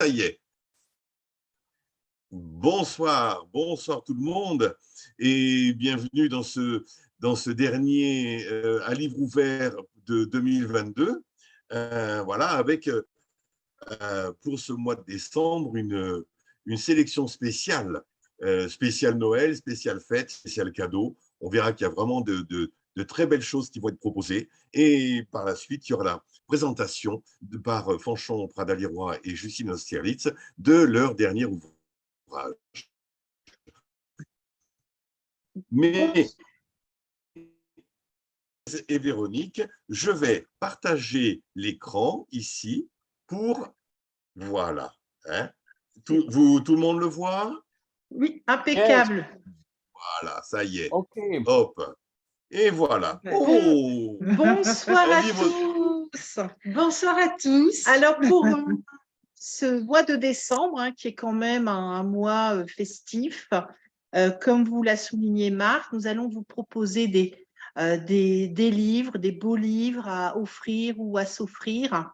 Ça y est. Bonsoir, bonsoir tout le monde et bienvenue dans ce dernier à livre ouvert de 2022. Voilà, avec pour ce mois de décembre une sélection spéciale, spéciale Noël, spéciale fête, spéciale cadeau. On verra qu'il y a vraiment de très belles choses qui vont être proposées. Et par la suite, il y aura la présentation par Fanchon Pradaliroy et Justine Austerlitz de leur dernier ouvrage. Mais, et Véronique, je vais partager l'écran ici pour, voilà. Hein, tout le monde le voit? Oui, impeccable. Voilà, ça y est. Ok. Hop. Et voilà. Oh. Bonsoir à tous. Bonsoir à tous. Alors, pour ce mois de décembre, hein, qui est quand même un mois festif, comme vous l'a souligné Marc, nous allons vous proposer des livres, des beaux livres à offrir ou à s'offrir.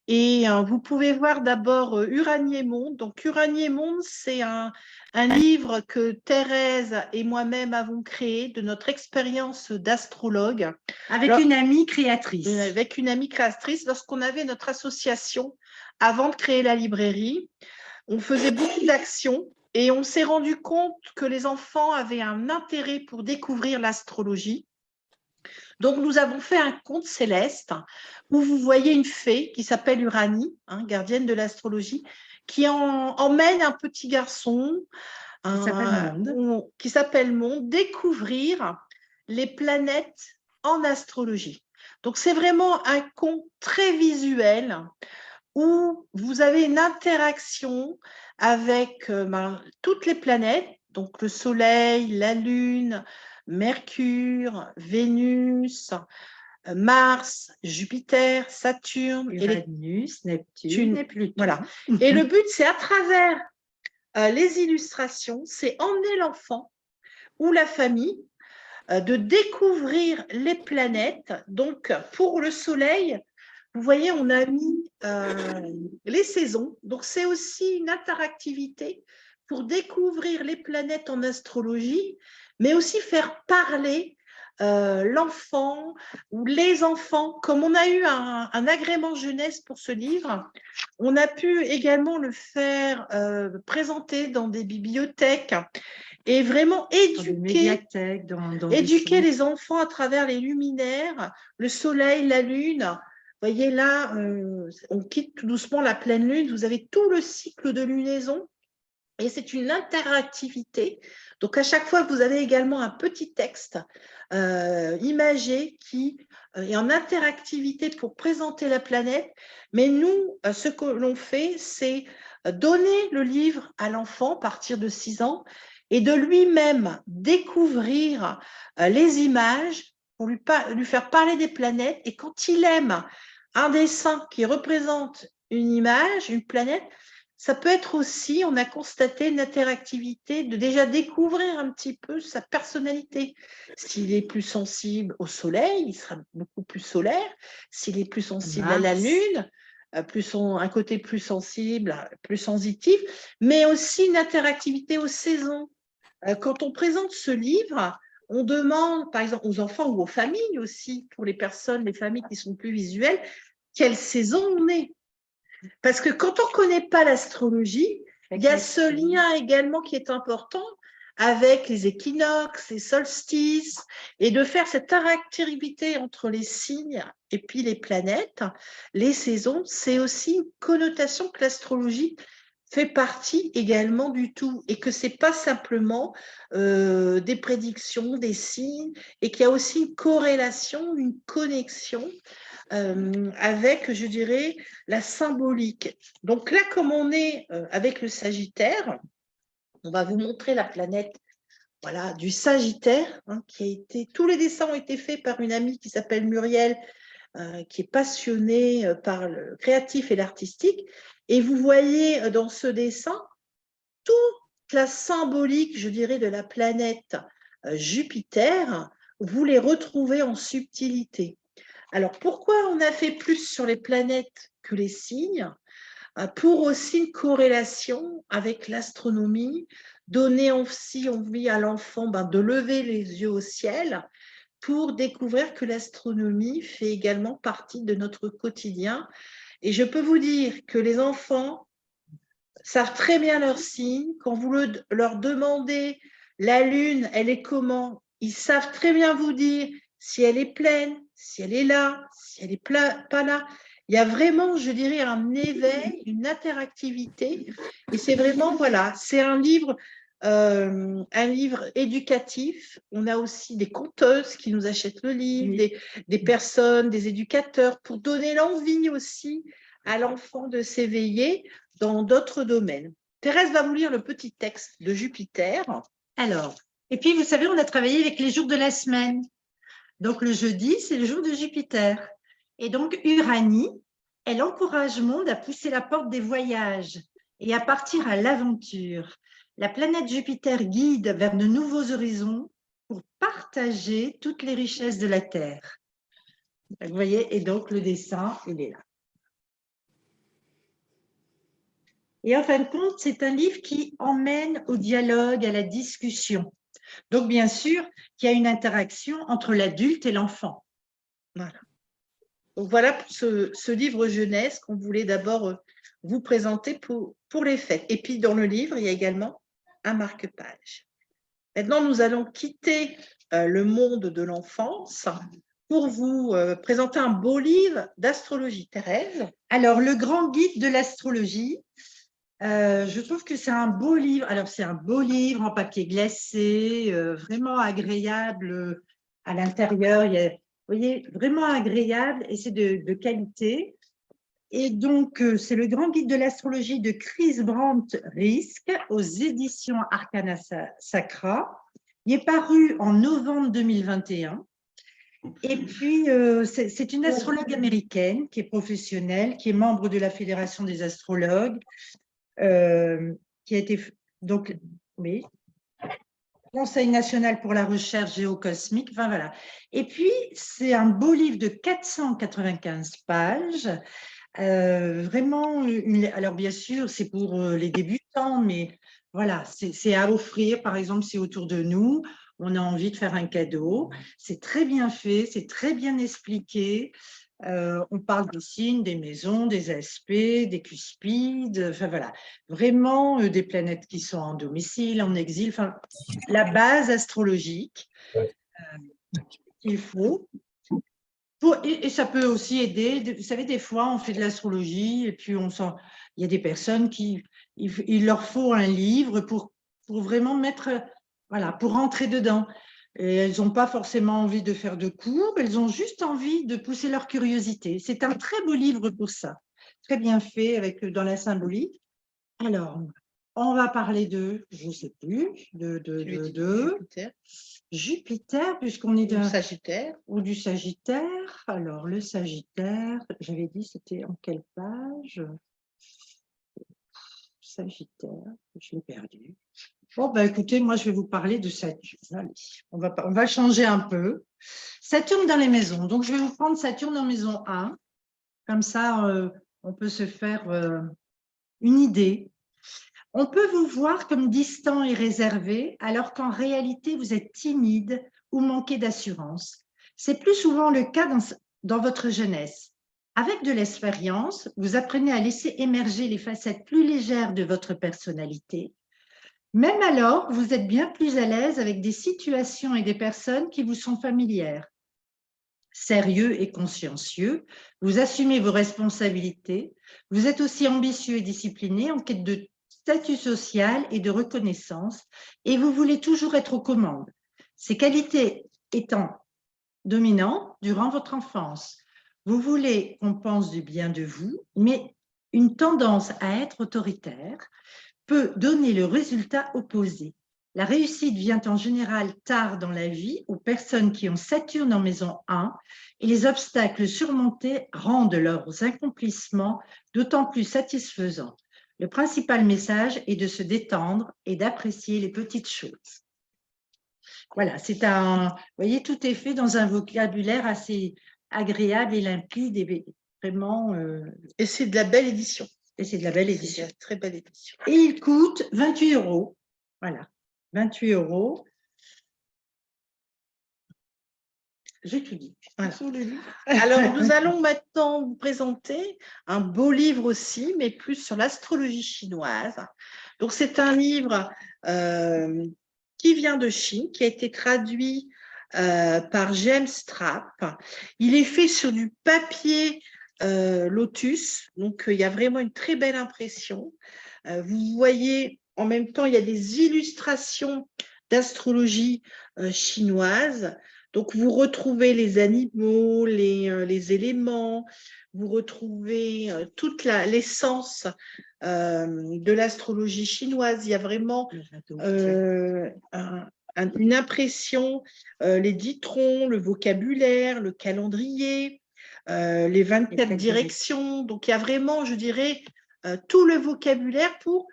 Et vous pouvez voir d'abord Uranie et Monde. Donc, Uranie et Monde, c'est un livre que Thérèse et moi-même avons créé de notre expérience d'astrologue. Avec une amie créatrice. Avec une amie créatrice, lorsqu'on avait notre association avant de créer la librairie, on faisait beaucoup d'actions et on s'est rendu compte que les enfants avaient un intérêt pour découvrir l'astrologie. Donc, nous avons fait un conte céleste où vous voyez une fée qui s'appelle Uranie, hein, gardienne de l'astrologie, qui emmène un petit garçon qui s'appelle Monde découvrir les planètes en astrologie. Donc, c'est vraiment un conte très visuel où vous avez une interaction avec toutes les planètes, donc le Soleil, la Lune, Mercure, Vénus, Mars, Jupiter, Saturne, Uranus, Neptune et Pluton. Voilà. Et le but, c'est à travers les illustrations, c'est emmener l'enfant ou la famille de découvrir les planètes. Donc, pour le Soleil, vous voyez, on a mis les saisons. Donc, c'est aussi une interactivité pour découvrir les planètes en astrologie, mais aussi faire parler l'enfant ou les enfants. Comme on a eu un agrément jeunesse pour ce livre, on a pu également le faire présenter dans des bibliothèques et vraiment éduquer les enfants à travers les luminaires, le soleil, la lune. Vous voyez là, on quitte tout doucement la pleine lune. Vous avez tout le cycle de lunaison et c'est une interactivité. Donc, à chaque fois, vous avez également un petit texte imagé qui est en interactivité pour présenter la planète. Mais nous, ce que l'on fait, c'est donner le livre à l'enfant à partir de 6 ans et de lui-même découvrir les images pour lui faire parler des planètes. Et quand il aime un dessin qui représente une image, une planète, ça peut être aussi, on a constaté une interactivité de déjà découvrir un petit peu sa personnalité. S'il est plus sensible au soleil, il sera beaucoup plus solaire. S'il est plus sensible à la lune, un côté plus sensible, plus sensitif, mais aussi une interactivité aux saisons. Quand on présente ce livre, on demande, par exemple, aux enfants ou aux familles aussi, pour les familles qui sont plus visuelles, quelle saison on est. Parce que quand on ne connaît pas l'astrologie, il y a ce lien également qui est important avec les équinoxes, les solstices, et de faire cette interactivité entre les signes et puis les planètes, les saisons, c'est aussi une connotation que l'astrologie fait partie également du tout, et que ce n'est pas simplement des prédictions, des signes, et qu'il y a aussi une corrélation, une connexion avec, je dirais, la symbolique. Donc là, comme on est avec le Sagittaire, on va vous montrer la planète du Sagittaire, hein, tous les dessins ont été faits par une amie qui s'appelle Muriel, qui est passionnée par le créatif et l'artistique. Et vous voyez dans ce dessin toute la symbolique, je dirais, de la planète Jupiter. Vous les retrouvez en subtilité. Alors, pourquoi on a fait plus sur les planètes que les signes? pour aussi une corrélation avec l'astronomie, donner aussi envie à l'enfant de lever les yeux au ciel pour découvrir que l'astronomie fait également partie de notre quotidien. Et je peux vous dire que les enfants savent très bien leurs signes. Quand vous leur demandez la lune, elle est comment, ils savent très bien vous dire si elle est pleine, si elle est là, si elle n'est pas là. Il y a vraiment, je dirais, un éveil, une interactivité. Et c'est vraiment, voilà, c'est un livre éducatif. On a aussi des conteuses qui nous achètent le livre, des personnes, des éducateurs, pour donner l'envie aussi à l'enfant de s'éveiller dans d'autres domaines. Thérèse va vous lire le petit texte de Jupiter. Alors, et puis vous savez, on a travaillé avec les jours de la semaine. Donc le jeudi, c'est le jour de Jupiter. Et donc Uranie, elle encourage le monde à pousser la porte des voyages et à partir à l'aventure. La planète Jupiter guide vers de nouveaux horizons pour partager toutes les richesses de la Terre. Vous voyez, et donc le dessin, il est là. Et en fin de compte, c'est un livre qui emmène au dialogue, à la discussion. Donc, bien sûr, qu'il y a une interaction entre l'adulte et l'enfant. Voilà. Donc, voilà pour ce livre jeunesse qu'on voulait d'abord vous présenter pour les fêtes. Et puis, dans le livre, il y a également un marque-page. Maintenant, nous allons quitter le monde de l'enfance pour vous présenter un beau livre d'astrologie. Thérèse? Alors, le grand guide de l'astrologie, je trouve que c'est un beau livre. Alors, c'est un beau livre en papier glacé, vraiment agréable à l'intérieur. Vous voyez, vraiment agréable et c'est de qualité. Et donc, c'est le grand guide de l'astrologie de Chris Brandt Risk aux éditions Arcana Sacra. Il est paru en novembre 2021. Et puis, c'est une astrologue américaine qui est professionnelle, qui est membre de la Fédération des astrologues, qui a été, donc, oui, Conseil national pour la recherche géocosmique, enfin voilà. Et puis, c'est un beau livre de 495 pages, vraiment, alors bien sûr, c'est pour les débutants, mais voilà, c'est à offrir, par exemple, si autour de nous, on a envie de faire un cadeau, c'est très bien fait, c'est très bien expliqué. On parle des signes, des maisons, des aspects, des cuspides, enfin voilà, vraiment des planètes qui sont en domicile, en exil, enfin la base astrologique qu'il faut. Et ça peut aussi aider, vous savez, des fois on fait de l'astrologie et puis il y a des personnes il leur faut un livre pour vraiment mettre, voilà, pour rentrer dedans. Et elles n'ont pas forcément envie de faire de cours, elles ont juste envie de pousser leur curiosité. C'est un très beau livre pour ça, très bien fait dans la symbolique. Alors, on va parler je ne sais plus, Jupiter, puisqu'on est d'un Sagittaire. Ou du Sagittaire. Alors, le Sagittaire, j'avais dit, c'était en quelle page? Sagittaire, je l'ai perdu. Bon, ben, écoutez, moi, je vais vous parler de Saturne. Allez, on va changer un peu. Saturne dans les maisons. Donc, je vais vous prendre Saturne en maison 1. Comme ça, on peut se faire une idée. On peut vous voir comme distant et réservé, alors qu'en réalité, vous êtes timide ou manquez d'assurance. C'est plus souvent le cas dans votre jeunesse. Avec de l'expérience, vous apprenez à laisser émerger les facettes plus légères de votre personnalité. Même alors, vous êtes bien plus à l'aise avec des situations et des personnes qui vous sont familières. Sérieux et consciencieux, vous assumez vos responsabilités, vous êtes aussi ambitieux et discipliné en quête de statut social et de reconnaissance, et vous voulez toujours être aux commandes. Ces qualités étant dominantes durant votre enfance, vous voulez qu'on pense du bien de vous, mais une tendance à être autoritaire peut donner le résultat opposé. La réussite vient en général tard dans la vie aux personnes qui ont Saturne en maison 1 et les obstacles surmontés rendent leurs accomplissements d'autant plus satisfaisants. Le principal message est de se détendre et d'apprécier les petites choses. Voilà, vous voyez, tout est fait dans un vocabulaire assez agréable et limpide et vraiment… Et c'est de la belle édition. Et c'est de la belle C'est édition. une très belle édition. Et il coûte 28 €. Voilà, 28 €. J'ai tout dit. Voilà. Alors, nous allons maintenant vous présenter un beau livre aussi, mais plus sur l'astrologie chinoise. Donc, c'est un livre qui vient de Chine, qui a été traduit par James Strapp. Il est fait sur du papier Lotus, donc il y a vraiment une très belle impression. Vous voyez, en même temps, il y a des illustrations d'astrologie chinoise. Donc, vous retrouvez les animaux, les éléments, vous retrouvez toute l'essence de l'astrologie chinoise. Il y a vraiment une impression, les dictons, le vocabulaire, le calendrier, les 24 directions. Donc, il y a vraiment, je dirais, tout le vocabulaire pour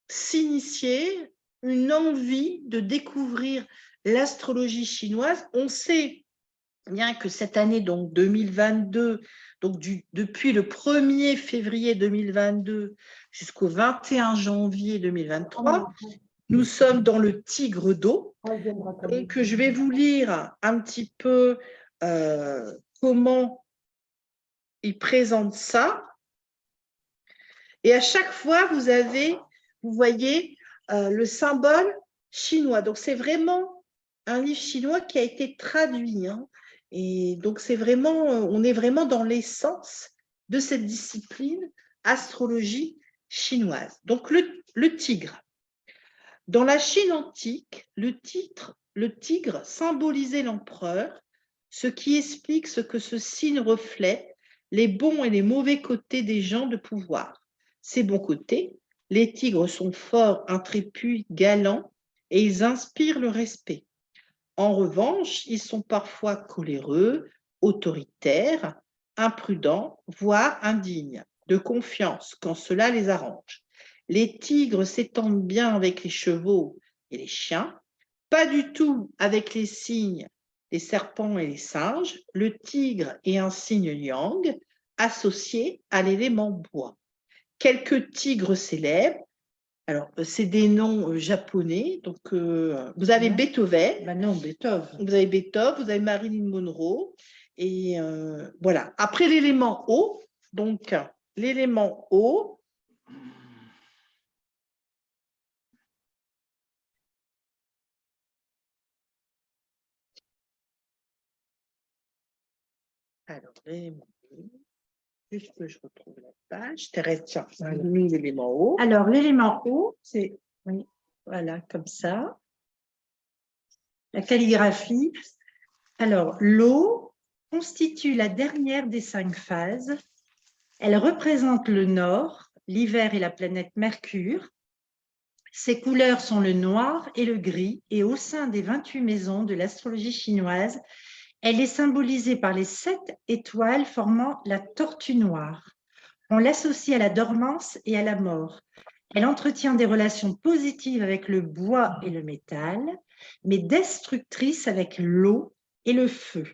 s'initier, une envie de découvrir l'astrologie chinoise. On sait bien que cette année, donc 2022, donc depuis le 1er février 2022 jusqu'au 21 janvier 2023, nous sommes dans le tigre d'eau. Donc, je vais vous lire un petit peu comment il présente ça. Et à chaque fois, vous voyez le symbole chinois. Donc, c'est vraiment un livre chinois qui a été traduit. Hein. Et donc, on est vraiment dans l'essence de cette discipline, astrologie chinoise. Donc, le tigre. Dans la Chine antique, le tigre symbolisait l'empereur, ce qui explique ce que ce signe reflète, les bons et les mauvais côtés des gens de pouvoir. Ces bons côtés, les tigres sont forts, intrépides, galants et ils inspirent le respect. En revanche, ils sont parfois coléreux, autoritaires, imprudents, voire indignes, de confiance quand cela les arrange. Les tigres s'étendent bien avec les chevaux et les chiens, pas du tout avec les cygnes, les serpents et les singes. Le tigre est un signe yang associé à l'élément bois. Quelques tigres célèbres, alors c'est des noms japonais, donc vous avez Beethoven, Ben non, Beethoven. vous avez Marilyn Monroe, et voilà. Après l'élément eau, donc l'élément eau, alors l'élément eau, juste que je retrouve la page. Thérèse, tiens, l'élément eau. Alors, l'élément eau, c'est, oui, voilà, comme ça. La calligraphie. Alors, l'eau constitue la dernière des 5 phases. Elle représente le nord, l'hiver et la planète Mercure. Ses couleurs sont le noir et le gris, et au sein des 28 maisons de l'astrologie chinoise, elle est symbolisée par les 7 étoiles formant la tortue noire. On l'associe à la dormance et à la mort. Elle entretient des relations positives avec le bois et le métal, mais destructrices avec l'eau et le feu.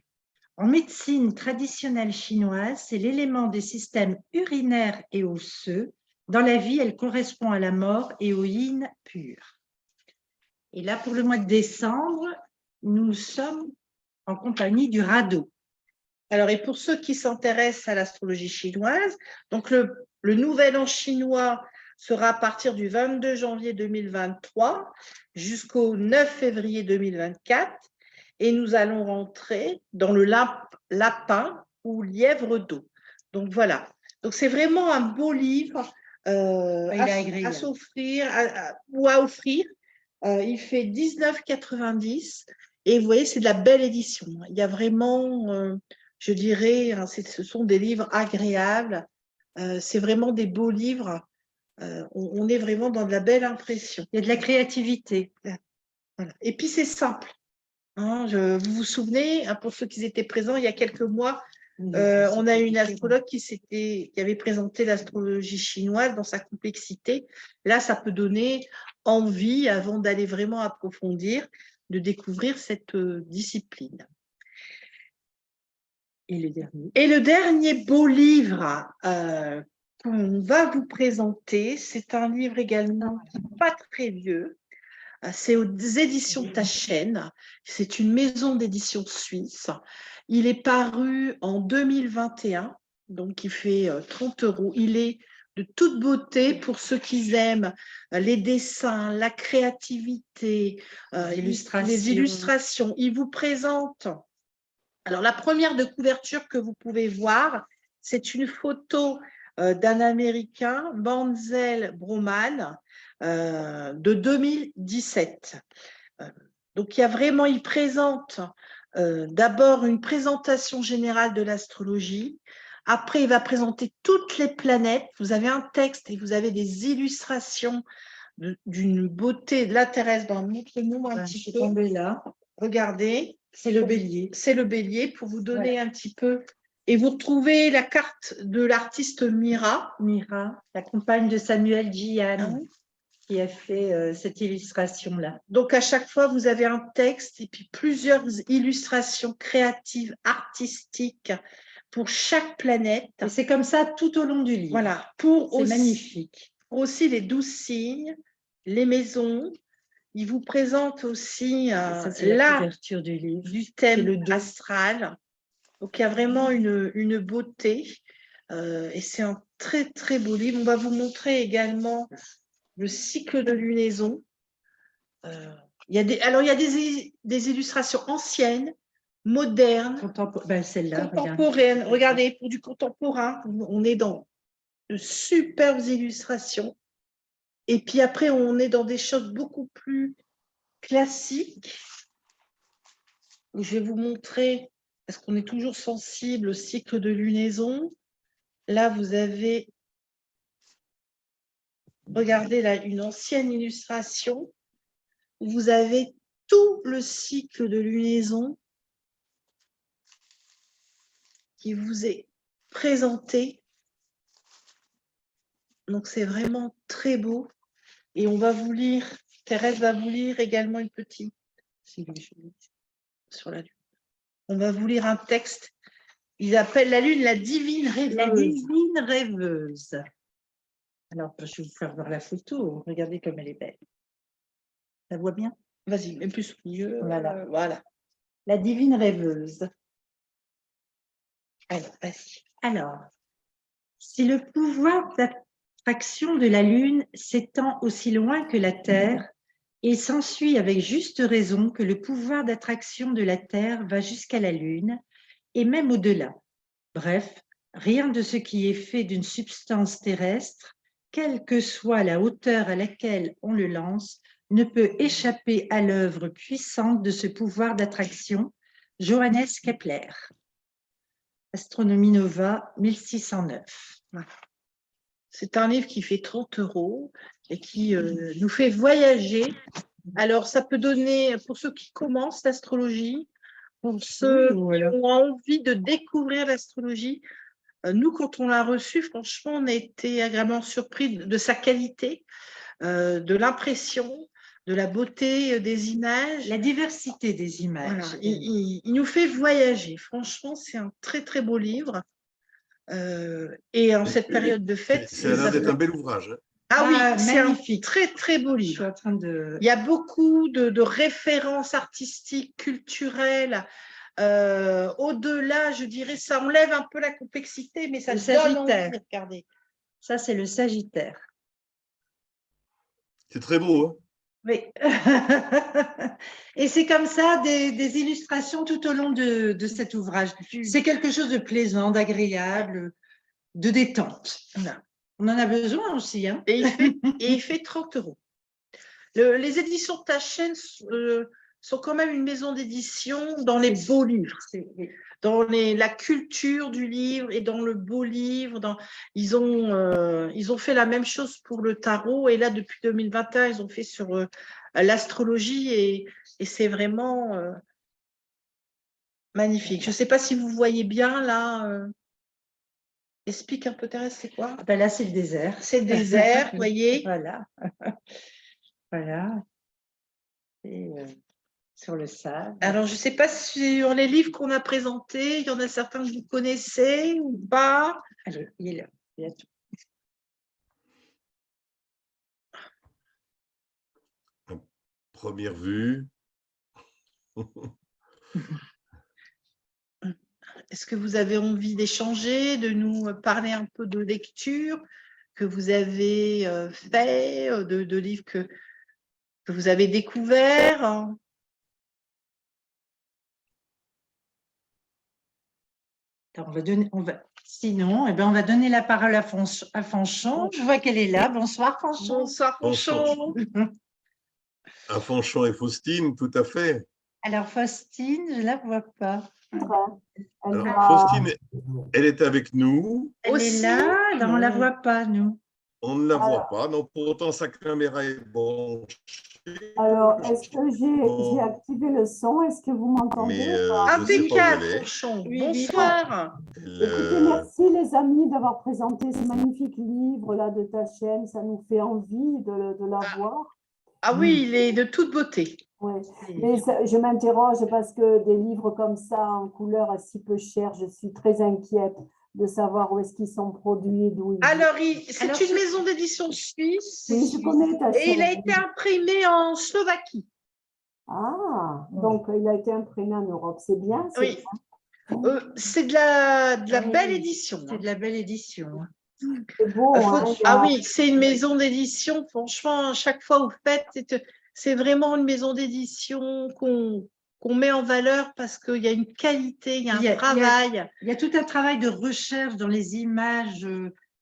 En médecine traditionnelle chinoise, c'est l'élément des systèmes urinaires et osseux. Dans la vie, elle correspond à la mort et au yin pur. Et là, pour le mois de décembre, nous sommes en compagnie du radeau. Alors, et pour ceux qui s'intéressent à l'astrologie chinoise, donc le nouvel an chinois sera à partir du 22 janvier 2023 jusqu'au 9 février 2024, et nous allons rentrer dans le lapin ou lièvre d'eau. Donc voilà. Donc c'est vraiment un beau livre à s'offrir ou à offrir. Il fait 19,90 et vous voyez, c'est de la belle édition. Il y a vraiment, je dirais, ce sont des livres agréables. C'est vraiment des beaux livres. On est vraiment dans de la belle impression. Il y a de la créativité. Voilà. Et puis c'est simple. Hein, vous vous souvenez, hein, pour ceux qui étaient présents il y a quelques mois, on a eu une astrologue qui avait présenté l'astrologie chinoise dans sa complexité. Là, ça peut donner envie, avant d'aller vraiment approfondir, de découvrir cette discipline. Et le dernier. Et le dernier beau livre qu'on va vous présenter, c'est un livre également qui n'est pas très vieux. C'est aux éditions Taschen. C'est une maison d'édition suisse. Il est paru en 2021, donc il fait 30 €. Il est de toute beauté pour ceux qui aiment les dessins, la créativité, les illustrations. Il vous présente. Alors, la première de couverture que vous pouvez voir, c'est une photo d'un Américain, Banzel Broman, de 2017. Donc, il présente d'abord une présentation générale de l'astrologie. Après, il va présenter toutes les planètes. Vous avez un texte et vous avez des illustrations d'une beauté. Là, Thérèse, montre-nous un petit peu. Tombé là. Regardez. C'est le bélier. C'est le bélier pour vous donner un petit peu. Et vous retrouvez la carte de l'artiste Mira. Mira, la compagne de Samuel Gian, qui a fait cette illustration-là. Donc, à chaque fois, vous avez un texte et puis plusieurs illustrations créatives, artistiques pour chaque planète. Et c'est comme ça tout au long du livre. Voilà. C'est magnifique. Pour aussi les 12 signes, les maisons. Il vous présente aussi la couverture du livre, du thème astral. Donc, il y a vraiment une beauté. Et c'est un très, très beau livre. On va vous montrer également le cycle de lunaison. Il y a des illustrations anciennes, modernes, celle-là, contemporaines. Regardez, pour du contemporain, on est dans de superbes illustrations. Et puis après, on est dans des choses beaucoup plus classiques. Je vais vous montrer, parce qu'on est toujours sensible au cycle de lunaison. Là, vous avez, regardez là, une ancienne illustration où vous avez tout le cycle de lunaison qui vous est présenté. Donc, c'est vraiment très beau. Et on va vous lire, Thérèse va vous lire également une petite, sur la lune. On va vous lire un texte. Il appelle la lune la divine rêveuse. La divine rêveuse. Alors, je vais vous faire voir la photo. Regardez comme elle est belle. Ça voit bien? Vas-y, mets plus au milieu. Voilà. La divine rêveuse. Alors, vas-y. Alors, si le pouvoir d'attraction de la Lune s'étend aussi loin que la Terre, il s'ensuit avec juste raison que le pouvoir d'attraction de la Terre va jusqu'à la Lune et même au-delà. Bref, rien de ce qui est fait d'une substance terrestre, quelle que soit la hauteur à laquelle on le lance, ne peut échapper à l'œuvre puissante de ce pouvoir d'attraction. Johannes Kepler. Astronomie Nova, 1609. C'est un livre qui fait 30 € et qui nous fait voyager. Alors, ça peut donner, pour ceux qui commencent l'astrologie, pour ceux qui ont envie de découvrir l'astrologie, nous, quand on l'a reçu, franchement, on a été agréablement surpris de sa qualité, de l'impression, de la beauté des images. La diversité des images. Voilà. Il nous fait voyager. Franchement, c'est un très, très beau livre. Et en cette période de fête… Ça a l'air d'être un bel ouvrage. Ah oui, c'est un magnifique. très, très beau livre. Je suis en train de… Il y a beaucoup de références artistiques, culturelles. Au-delà, je dirais, ça enlève un peu la complexité, mais ça donne envie de regarder. Ça, c'est le Sagittaire. C'est très beau, hein? Oui. Et c'est comme ça des illustrations tout au long de cet ouvrage. C'est quelque chose de plaisant, d'agréable, de détente. Voilà. On en a besoin aussi. Hein. Et il fait 30 €. Les éditions Taschen sont quand même une maison d'édition dans les beaux livres. Dans la culture du livre et dans le beau livre. Ils ont fait la même chose pour le tarot. Et là, depuis 2021, ils ont fait sur l'astrologie. Et c'est vraiment magnifique. Je ne sais pas si vous voyez bien là. Explique un peu, Thérèse, c'est quoi? Ben là, c'est le désert. C'est le désert, vous voyez. Voilà. Voilà. Et sur le sable. Alors, je ne sais pas sur les livres qu'on a présentés, il y en a certains que vous connaissez ou pas. Allez, il est là. Il y a tout. première vue. Est-ce que vous avez envie d'échanger, de nous parler un peu de lecture que vous avez fait, de livres que vous avez découverts? Sinon, eh ben, on va donner la parole à Fanchon. Je vois qu'elle est là. Bonsoir, Fanchon. Bonsoir, Fanchon. À Fanchon et Faustine, tout à fait. Alors, Faustine, je ne la vois pas. Alors, Faustine, elle est avec nous. Elle est là, on ne la voit pas, nous. On ne la voit pas, donc pourtant sa caméra est branchée. Alors, est-ce que j'ai activé le son? Est-ce que vous m'entendez? Impeccable, Fanchon. Bonsoir. Écoutez, merci les amis d'avoir présenté ce magnifique livre-là de ta chaîne. Ça nous fait envie de la voir. Ah oui, il est de toute beauté. Ouais. Mais je m'interroge parce que des livres comme ça, en couleur, à si peu cher, je suis très inquiète de savoir où est-ce qu'ils sont produits, d'où ils Alors, c'est une maison d'édition suisse. Oui, je connais ta chaîne. Et il a été imprimé en Slovaquie. Ah, donc il a été imprimé en Europe, c'est bien. Oui, c'est de la belle édition. C'est de la belle édition. C'est beau. Ah oui, c'est une maison d'édition. Franchement, chaque fois vous faites, c'est vraiment une maison d'édition qu'on met en valeur parce qu'il y a une qualité, il y a un travail. Il y a tout un travail de recherche dans les images,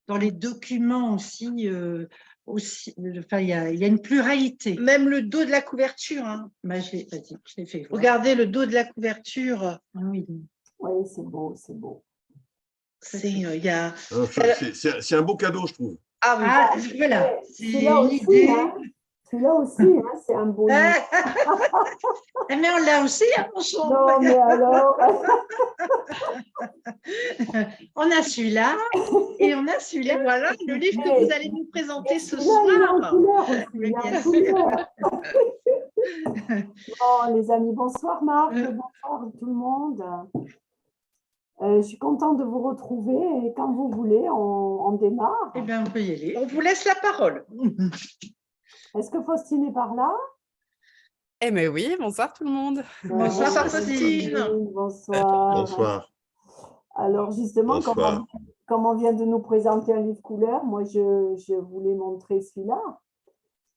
dans les documents aussi. Enfin, il y a une pluralité. Même le dos de la couverture. Hein. Bah, je l'ai fait voir. Regardez le dos de la couverture. Oui, c'est beau, c'est beau. C'est un beau cadeau, je trouve. Ah oui, voilà. Celui-là aussi, celui-là aussi, c'est un beau livre. Mais on l'a aussi, Fanchon. Non, mais alors. On a celui-là et on a celui-là. Et voilà le livre que vous allez nous présenter ce soir. Bon, les amis, bonsoir Marc, bonsoir tout le monde. Je suis contente de vous retrouver et quand vous voulez, on démarre. Eh bien, on peut y aller. On vous laisse la parole. Est-ce que Faustine est par là? Eh bien oui, bonsoir tout le monde. Bonsoir Faustine. Bonsoir. Bonsoir. Alors justement, comme on vient de nous présenter un livre couleur, moi je voulais montrer celui-là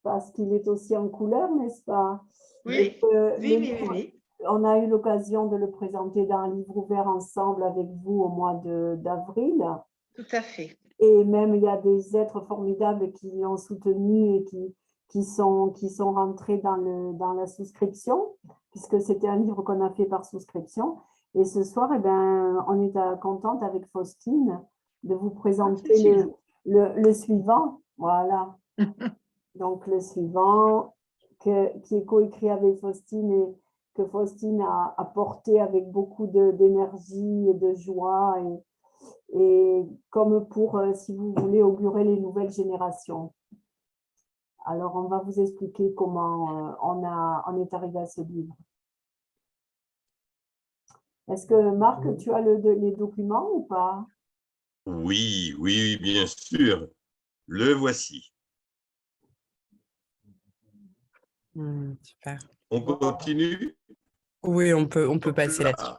parce qu'il est aussi en couleur, n'est-ce pas? Oui, oui. On a eu l'occasion de le présenter dans un livre ouvert ensemble avec vous au mois d'avril. Tout à fait. Et même, il y a des êtres formidables qui l'ont soutenu et qui sont rentrés dans la souscription, puisque c'était un livre qu'on a fait par souscription. Et ce soir, on est contente avec Faustine de vous présenter le suivant. Voilà. Donc, le suivant qui est coécrit avec Faustine et que Faustine a porté avec beaucoup d'énergie et de joie et comme pour, si vous voulez, augurer les nouvelles générations. Alors, on va vous expliquer comment on est arrivé à ce livre. Est-ce que, Marc, tu as les documents ou pas? Oui, bien sûr. Le voici. Super. On continue? Oui, on peut passer là-dessus.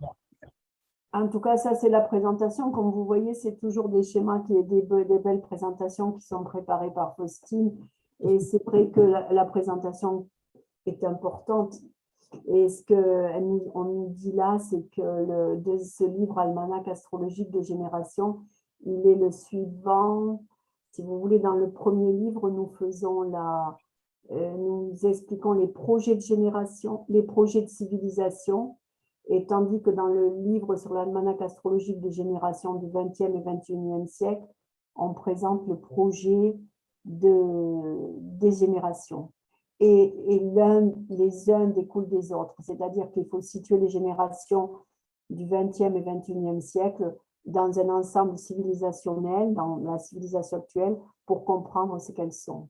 En tout cas, ça, c'est la présentation. Comme vous voyez, c'est toujours des schémas, des belles présentations qui sont préparées par Faustine. Et c'est vrai que la présentation est importante. Et ce qu'on nous dit là, c'est que de ce livre, Almanach astrologique des générations, il est le suivant. Si vous voulez, dans le premier livre, nous expliquons les projets de génération, les projets de civilisation, et tandis que dans le livre sur l'almanach astrologique des générations du XXe et XXIe siècle, on présente le projet des générations. Et les uns découlent des autres, c'est-à-dire qu'il faut situer les générations du XXe et XXIe siècle dans un ensemble civilisationnel, dans la civilisation actuelle, pour comprendre ce qu'elles sont.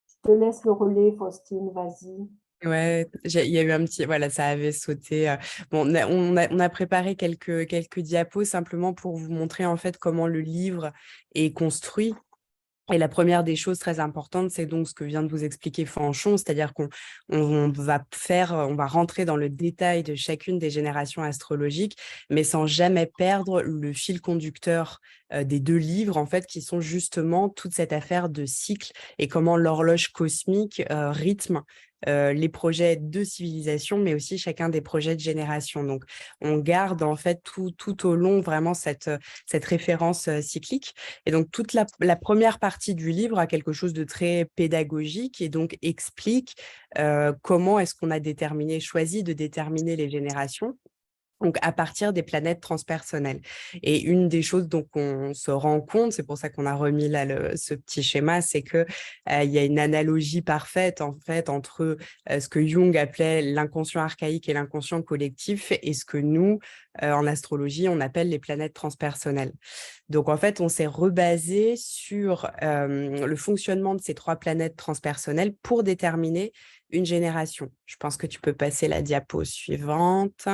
Je te laisse le relais, Faustine, vas-y. Ouais, il y a eu un petit, voilà, ça avait sauté. Bon, on a préparé quelques diapos simplement pour vous montrer en fait comment le livre est construit. Et la première des choses très importantes, c'est donc ce que vient de vous expliquer Fanchon, c'est-à-dire qu'on va rentrer dans le détail de chacune des générations astrologiques, mais sans jamais perdre le fil conducteur des 2 livres, en fait, qui sont justement toute cette affaire de cycle et comment l'horloge cosmique rythme les projets de civilisation, mais aussi chacun des projets de génération. Donc, on garde en fait tout au long vraiment cette référence cyclique. Et donc, toute la première partie du livre a quelque chose de très pédagogique et donc explique comment est-ce qu'on a choisi de déterminer les générations. Donc, à partir des planètes transpersonnelles. Et une des choses dont on se rend compte, c'est pour ça qu'on a remis là ce petit schéma, c'est qu'il y a une analogie parfaite en fait entre ce que Jung appelait l'inconscient archaïque et l'inconscient collectif et ce que nous, en astrologie, on appelle les planètes transpersonnelles. Donc, en fait, on s'est rebasé sur le fonctionnement de ces 3 planètes transpersonnelles pour déterminer une génération. Je pense que tu peux passer la diapo suivante.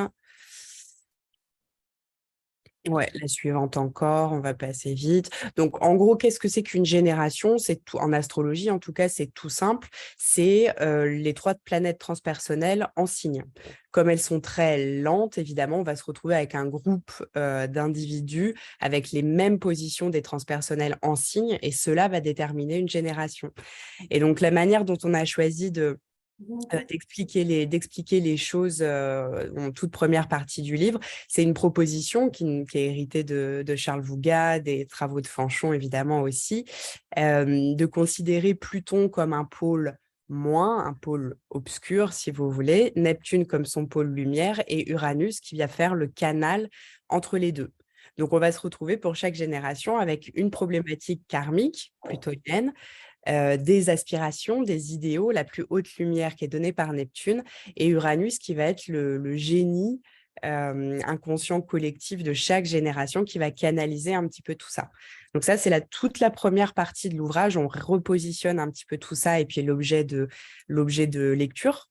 Ouais, la suivante encore, on va passer vite. Donc, en gros, qu'est-ce que c'est qu'une génération? C'est tout, en astrologie, en tout cas, c'est tout simple. C'est les 3 planètes transpersonnelles en signe. Comme elles sont très lentes, évidemment, on va se retrouver avec un groupe d'individus avec les mêmes positions des transpersonnels en signe, et cela va déterminer une génération. Et donc, la manière dont on a choisi d'expliquer les choses en toute première partie du livre. C'est une proposition qui est héritée de Charles Vouga, des travaux de Fanchon évidemment aussi, de considérer Pluton comme un pôle un pôle obscur si vous voulez, Neptune comme son pôle lumière et Uranus qui vient faire le canal entre les deux. Donc on va se retrouver pour chaque génération avec une problématique karmique plutonienne, des aspirations, des idéaux, la plus haute lumière qui est donnée par Neptune, et Uranus qui va être le génie inconscient collectif de chaque génération qui va canaliser un petit peu tout ça. Donc ça, c'est toute la première partie de l'ouvrage. On repositionne un petit peu tout ça et puis l'objet de lecture.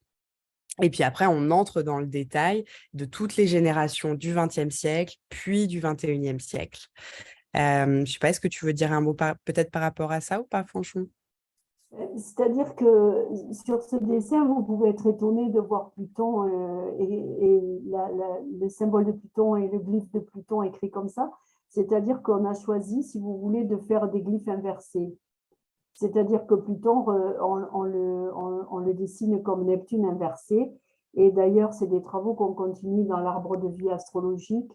Et puis après, on entre dans le détail de toutes les générations du XXe siècle, puis du XXIe siècle. Je ne sais pas, est-ce que tu veux dire un mot peut-être par rapport à ça ou pas, franchement? C'est-à-dire que sur ce dessin, vous pouvez être étonné de voir Pluton et le symbole de Pluton et le glyphe de Pluton écrit comme ça. C'est-à-dire qu'on a choisi, si vous voulez, de faire des glyphes inversés. C'est-à-dire que Pluton, on le dessine comme Neptune inversé. Et d'ailleurs, c'est des travaux qu'on continue dans l'arbre de vie astrologique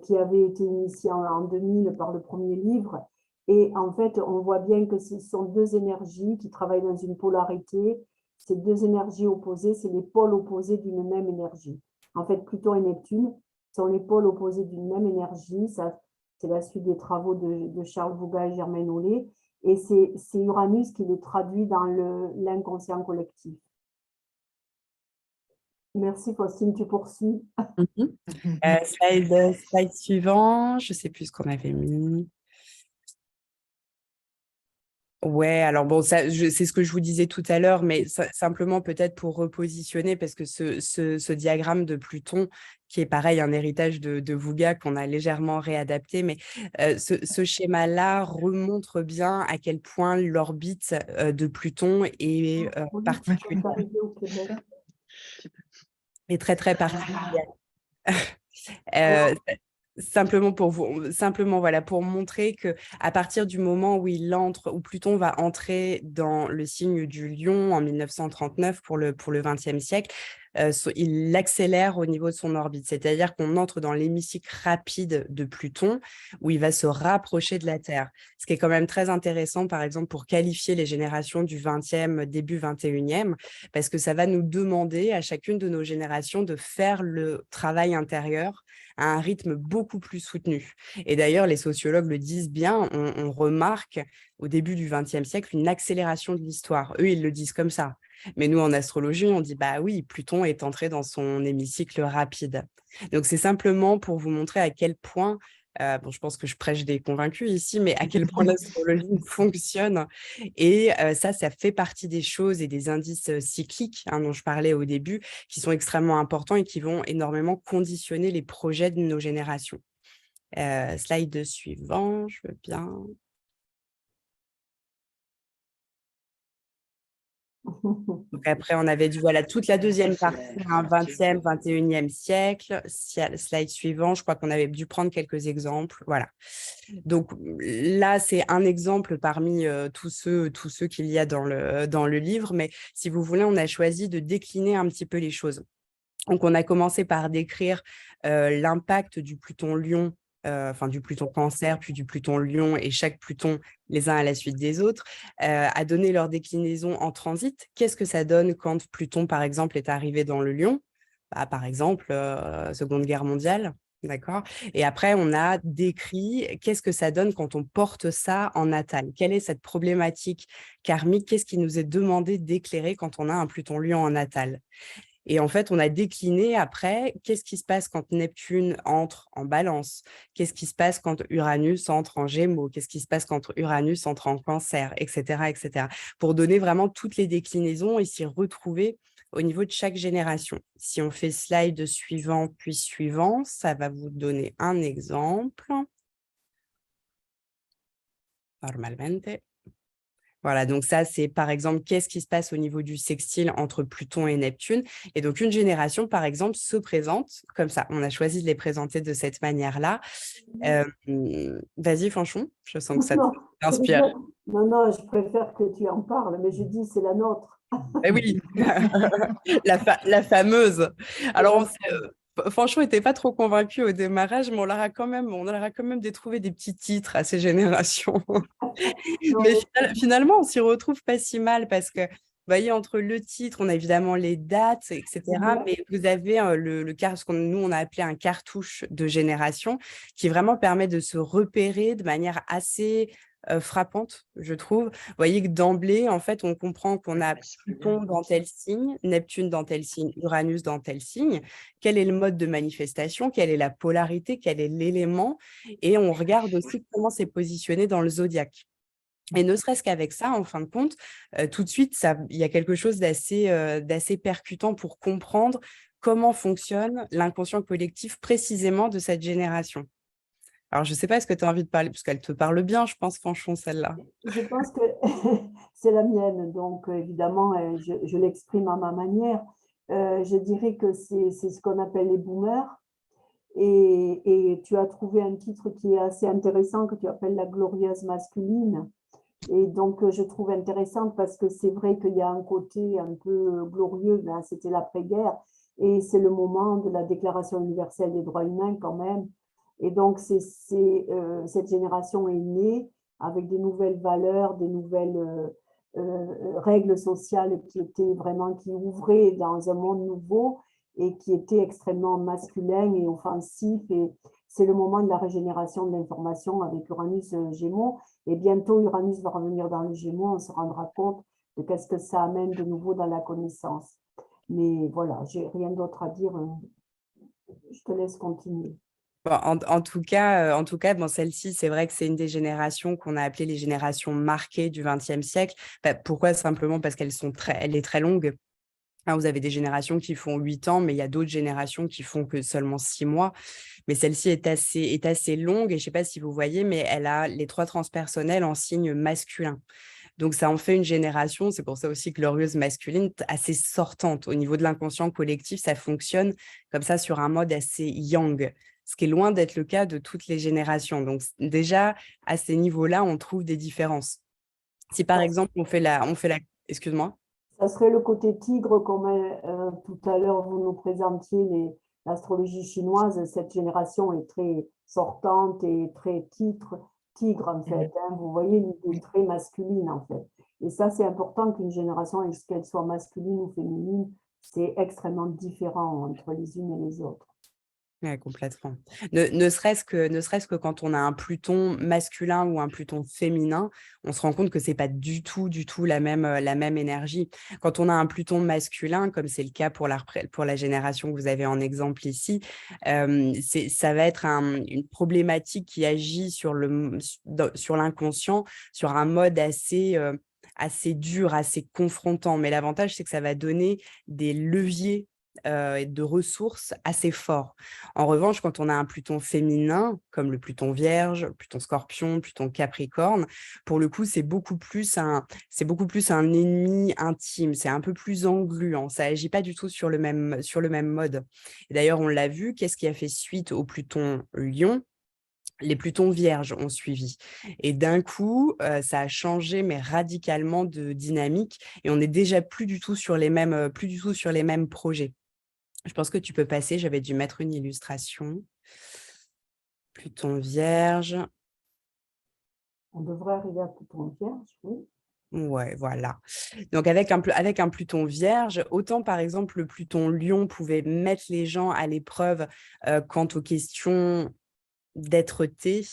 qui avait été initié en 2000 par le premier livre. Et en fait, on voit bien que ce sont 2 énergies qui travaillent dans une polarité. Ces 2 énergies opposées, c'est les pôles opposés d'une même énergie. En fait, Pluton et Neptune sont les pôles opposés d'une même énergie. Ça, c'est la suite des travaux de Charles Vouga et Germaine Hollet. Et c'est Uranus qui le traduit dans l'inconscient collectif. Merci Faustine, tu poursuis. Slide suivant, je ne sais plus ce qu'on avait mis. Ouais, alors bon, c'est ce que je vous disais tout à l'heure, mais simplement peut-être pour repositionner, parce que ce diagramme de Pluton, qui est pareil, un héritage de Vouga qu'on a légèrement réadapté, mais ce schéma-là remontre bien à quel point l'orbite de Pluton est particulière. Est très, très particulière. Simplement voilà, pour montrer que à partir du moment où Pluton va entrer dans le signe du Lion en 1939 pour le XXe siècle, il accélère au niveau de son orbite, c'est-à-dire qu'on entre dans l'hémicycle rapide de Pluton où il va se rapprocher de la Terre, ce qui est quand même très intéressant par exemple pour qualifier les générations du 20e, début 21e, parce que ça va nous demander à chacune de nos générations de faire le travail intérieur à un rythme beaucoup plus soutenu. Et d'ailleurs, les sociologues le disent bien, on remarque au début du XXe siècle une accélération de l'histoire. Eux, ils le disent comme ça. Mais nous, en astrologie, on dit, bah oui, Pluton est entré dans son hémicycle rapide. Donc, c'est simplement pour vous montrer à quel point, je pense que je prêche des convaincus ici, mais à quel point l'astrologie fonctionne. Et ça fait partie des choses et des indices cycliques dont je parlais au début, qui sont extrêmement importants et qui vont énormément conditionner les projets de nos générations. Slide suivant, je veux bien. Donc après, on avait dit, voilà, toute la deuxième partie, 20e, 21e siècle. Slide suivant, je crois qu'on avait dû prendre quelques exemples. Voilà. Donc là, c'est un exemple parmi tous ceux qu'il y a dans le livre. Mais si vous voulez, on a choisi de décliner un petit peu les choses. Donc, on a commencé par décrire l'impact du Pluton Lion, du Pluton Cancer, puis du Pluton Lion, et chaque Pluton les uns à la suite des autres, à donner leur déclinaison en transit. Qu'est-ce que ça donne quand Pluton, par exemple, est arrivé dans le Lion? Par exemple, Seconde Guerre mondiale. D'accord. Et après, on a décrit qu'est-ce que ça donne quand on porte ça en natal. Quelle est cette problématique karmique? Qu'est-ce qui nous est demandé d'éclairer quand on a un Pluton Lion en natal? Et en fait, on a décliné après, qu'est-ce qui se passe quand Neptune entre en Balance? Qu'est-ce qui se passe quand Uranus entre en Gémeaux? Qu'est-ce qui se passe quand Uranus entre en Cancer, etc., etc. Pour donner vraiment toutes les déclinaisons et s'y retrouver au niveau de chaque génération. Si on fait slide suivant, puis suivant, ça va vous donner un exemple. Normalmente. Voilà, donc ça, c'est par exemple, qu'est-ce qui se passe au niveau du sextile entre Pluton et Neptune? Et donc, une génération, par exemple, se présente comme ça. On a choisi de les présenter de cette manière-là. Vas-y, Fanchon, je sens que ça Non, t'inspire. non, je préfère que tu en parles, mais je dis c'est la nôtre. Eh oui, la fameuse. Alors, Fanchon n'était pas trop convaincu au démarrage, mais on leur a quand même trouvé des petits titres à ces générations. Mais finalement, on s'y retrouve pas si mal parce que, vous voyez, entre le titre, on a évidemment les dates, etc. Mais vous avez ce qu'on nous, on a appelé un cartouche de génération qui vraiment permet de se repérer de manière assez frappante, je trouve. Vous voyez que d'emblée, en fait, on comprend qu'on a Pluton dans tel signe, Neptune dans tel signe, Uranus dans tel signe. Quel est le mode de manifestation? Quelle est la polarité? Quel est l'élément? Et on regarde aussi comment c'est positionné dans le zodiaque. Et ne serait-ce qu'avec ça, en fin de compte, tout de suite, il y a quelque chose d'assez percutant pour comprendre comment fonctionne l'inconscient collectif précisément de cette génération. Alors, je ne sais pas, est-ce que tu as envie de parler, parce qu'elle te parle bien, je pense, Fanchon, celle-là. Je pense que c'est la mienne, donc évidemment, je l'exprime à ma manière. Je dirais que c'est ce qu'on appelle les boomers. Et tu as trouvé un titre qui est assez intéressant, que tu appelles la glorieuse masculine. Et donc, je trouve intéressante parce que c'est vrai qu'il y a un côté un peu glorieux, ben, c'était l'après-guerre, et c'est le moment de la Déclaration universelle des droits humains quand même. Et donc, cette génération est née avec des nouvelles valeurs, des nouvelles règles sociales qui ouvraient dans un monde nouveau et qui étaient extrêmement masculins et offensifs. Et c'est le moment de la régénération de l'information avec Uranus Gémeaux. Et bientôt, Uranus va revenir dans le Gémeaux, on se rendra compte de qu'est-ce que ça amène de nouveau dans la connaissance. Mais voilà, j'ai rien d'autre à dire. Je te laisse continuer. Bon, en tout cas, bon, celle-ci, c'est vrai que c'est une des générations qu'on a appelées les générations marquées du XXe siècle. Pourquoi? Simplement parce elle est très longue. Vous avez des générations qui font 8 ans, mais il y a d'autres générations qui font que seulement 6 mois. Mais celle-ci est assez longue et je ne sais pas si vous voyez, mais elle a les 3 transpersonnels en signe masculin. Donc, ça en fait une génération, c'est pour ça aussi glorieuse masculine, assez sortante. Au niveau de l'inconscient collectif, ça fonctionne comme ça sur un mode assez yang, ce qui est loin d'être le cas de toutes les générations. Donc, déjà, à ces niveaux-là, on trouve des différences. Si par exemple, on fait la... Excuse-moi. Ça serait le côté tigre, comme tout à l'heure vous nous présentiez l'astrologie chinoise. Cette génération est très sortante et très tigre en fait. Vous voyez, l'idée très masculine en fait. Et ça, c'est important qu'une génération, est-ce qu'elle soit masculine ou féminine, c'est extrêmement différent entre les unes et les autres. Ouais, complètement. Ne serait-ce que quand on a un Pluton masculin ou un Pluton féminin, on se rend compte que c'est pas du tout la même énergie. Quand on a un Pluton masculin, comme c'est le cas pour la génération que vous avez en exemple ici, ça va être une problématique qui agit sur l'inconscient, sur un mode assez dur, assez confrontant. Mais l'avantage, c'est que ça va donner des leviers et de ressources assez fort. En revanche, quand on a un Pluton féminin, comme le Pluton Vierge, Pluton Scorpion, Pluton Capricorne, pour le coup, c'est beaucoup plus un ennemi intime, c'est un peu plus engluant, ça agit pas du tout sur le même mode. Et d'ailleurs, on l'a vu, qu'est-ce qui a fait suite au Pluton Lion? Les Plutons Vierges ont suivi. Et d'un coup, ça a changé, mais radicalement de dynamique. Et on n'est déjà plus du tout sur les mêmes projets. Je pense que tu peux passer, j'avais dû mettre une illustration. Pluton Vierge. On devrait arriver à Pluton Vierge, oui. Ouais, voilà. Donc, avec un Pluton Vierge, autant par exemple le Pluton Lion pouvait mettre les gens à l'épreuve quant aux questions d'être-té,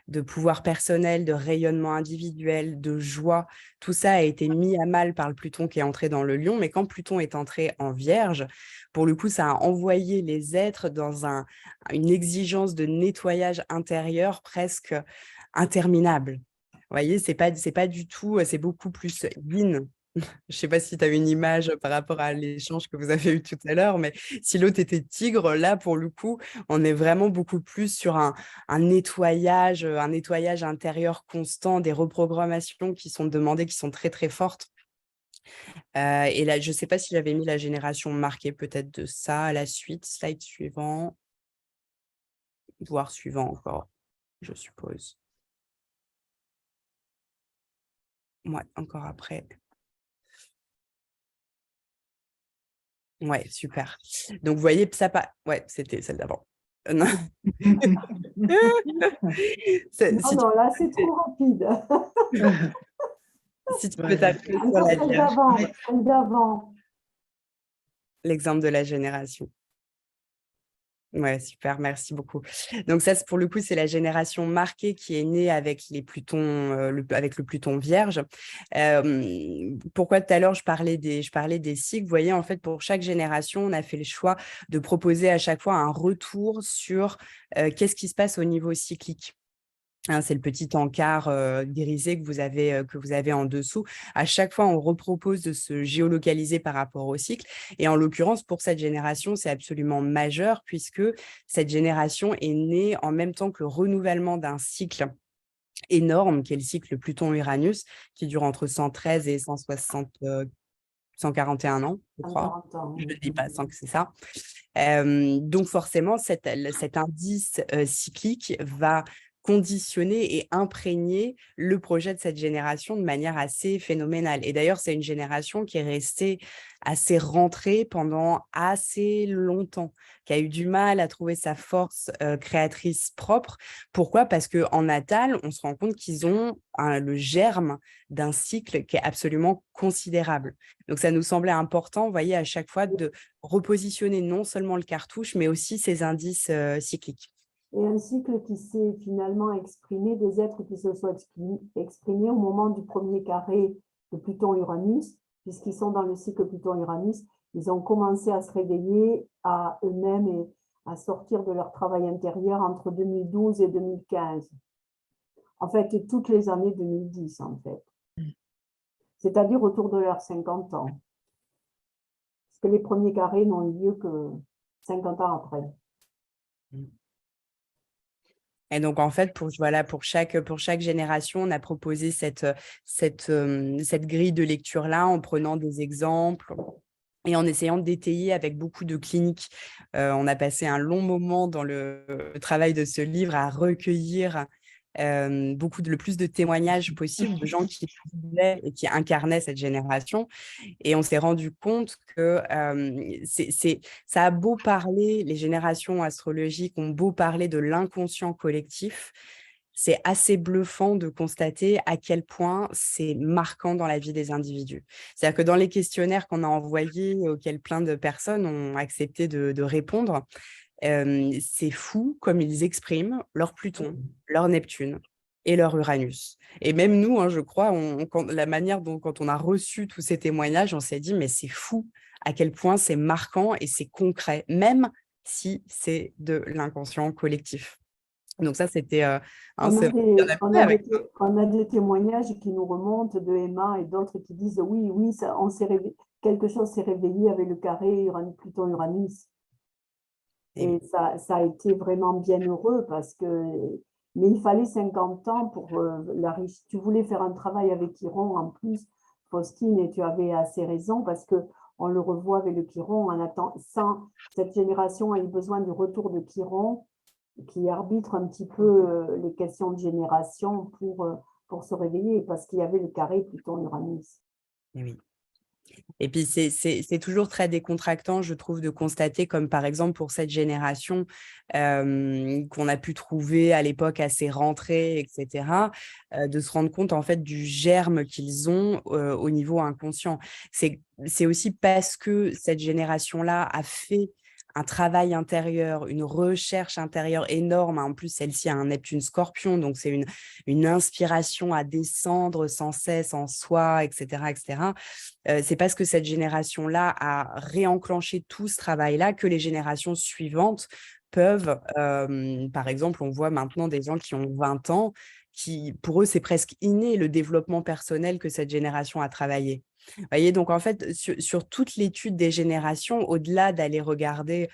de pouvoir personnel, de rayonnement individuel, de joie. Tout ça a été mis à mal par le Pluton qui est entré dans le Lion. Mais quand Pluton est entré en Vierge, pour le coup, ça a envoyé les êtres dans une exigence de nettoyage intérieur presque interminable. Vous voyez, c'est pas du tout, c'est beaucoup plus yin. Je ne sais pas si tu as une image par rapport à l'échange que vous avez eu tout à l'heure, mais si l'autre était tigre, là, pour le coup, on est vraiment beaucoup plus sur un nettoyage intérieur constant, des reprogrammations qui sont demandées, qui sont très, très fortes. Et là, je ne sais pas si j'avais mis la génération marquée peut-être de ça à la suite. Slide suivant. Voire suivant encore, je suppose. Ouais, encore après. Ouais, super. Donc, vous voyez, ça pas. Ouais, c'était celle d'avant. Non. Non, là, c'est trop rapide. Si tu peux taper sur Encore la celle Vierge. d'avant. L'exemple de la génération. Ouais, super, merci beaucoup. Donc ça, pour le coup, c'est la génération marquée qui est née avec les Plutons, avec le Pluton Vierge. Pourquoi tout à l'heure je parlais des cycles? Vous voyez, en fait, pour chaque génération, on a fait le choix de proposer à chaque fois un retour sur qu'est-ce qui se passe au niveau cyclique. Hein, c'est le petit encart grisé que vous avez en dessous. À chaque fois, on repropose de se géolocaliser par rapport au cycle. Et en l'occurrence, pour cette génération, c'est absolument majeur puisque cette génération est née en même temps que le renouvellement d'un cycle énorme, qui est le cycle Pluton-Uranus, qui dure entre 113 et 141 ans, je crois. 140 ans. Je ne dis pas sans que c'est ça. Donc forcément, cet indice cyclique va conditionner et imprégner le projet de cette génération de manière assez phénoménale. Et d'ailleurs, c'est une génération qui est restée assez rentrée pendant assez longtemps, qui a eu du mal à trouver sa force créatrice propre. Pourquoi? Parce qu'en natal, on se rend compte qu'ils ont le germe d'un cycle qui est absolument considérable. Donc, ça nous semblait important, vous voyez, à chaque fois de repositionner non seulement le cartouche, mais aussi ses indices cycliques. Et un cycle qui s'est finalement exprimé, des êtres qui se sont exprimés au moment du premier carré de Pluton-Uranus, puisqu'ils sont dans le cycle Pluton-Uranus, ils ont commencé à se réveiller à eux-mêmes et à sortir de leur travail intérieur entre 2012 et 2015. En fait, toutes les années 2010, en fait. C'est-à-dire autour de leurs 50 ans. Parce que les premiers carrés n'ont eu lieu que 50 ans après. Et donc, en fait, pour chaque génération, on a proposé cette grille de lecture-là en prenant des exemples et en essayant d'étayer avec beaucoup de cliniques. On a passé un long moment dans le travail de ce livre à recueillir le plus de témoignages possible de gens qui vivaient et qui incarnaient cette génération. Et on s'est rendu compte que ça a beau parler, les générations astrologiques ont beau parler de l'inconscient collectif, c'est assez bluffant de constater à quel point c'est marquant dans la vie des individus. C'est-à-dire que dans les questionnaires qu'on a envoyés, auxquels plein de personnes ont accepté de répondre, c'est fou comme ils expriment leur Pluton, leur Neptune et leur Uranus. Et même nous, hein, je crois, la manière dont, quand on a reçu tous ces témoignages, on s'est dit, mais c'est fou à quel point c'est marquant et c'est concret, même si c'est de l'inconscient collectif. Donc ça, c'était un On a sérum bien amusé avec. on a des témoignages qui nous remontent de Emma et d'autres qui disent oui, oui, on s'est quelque chose s'est réveillé avec le carré Pluton-Uranus. Et ça a été vraiment bien heureux parce que, mais il fallait 50 ans pour tu voulais faire un travail avec Chiron en plus, Faustine, et tu avais assez raison parce que on le revoit avec le Chiron, cette génération a eu besoin du retour de Chiron qui arbitre un petit peu les questions de génération pour se réveiller parce qu'il y avait le carré Pluton-Uranus. Oui. Et puis, c'est toujours très décontractant, je trouve, de constater, comme par exemple pour cette génération qu'on a pu trouver à l'époque assez rentrée, etc., de se rendre compte en fait du germe qu'ils ont au niveau inconscient. C'est aussi parce que cette génération-là a fait un travail intérieur, une recherche intérieure énorme. En plus, celle-ci a un Neptune Scorpion, donc c'est une inspiration à descendre sans cesse en soi, etc., etc. C'est parce que cette génération-là a réenclenché tout ce travail-là que les générations suivantes peuvent, par exemple, on voit maintenant des gens qui ont 20 ans, qui, pour eux, c'est presque inné le développement personnel que cette génération a travaillé. Vous voyez, donc en fait, sur toute l'étude des générations, au-delà d'aller regarder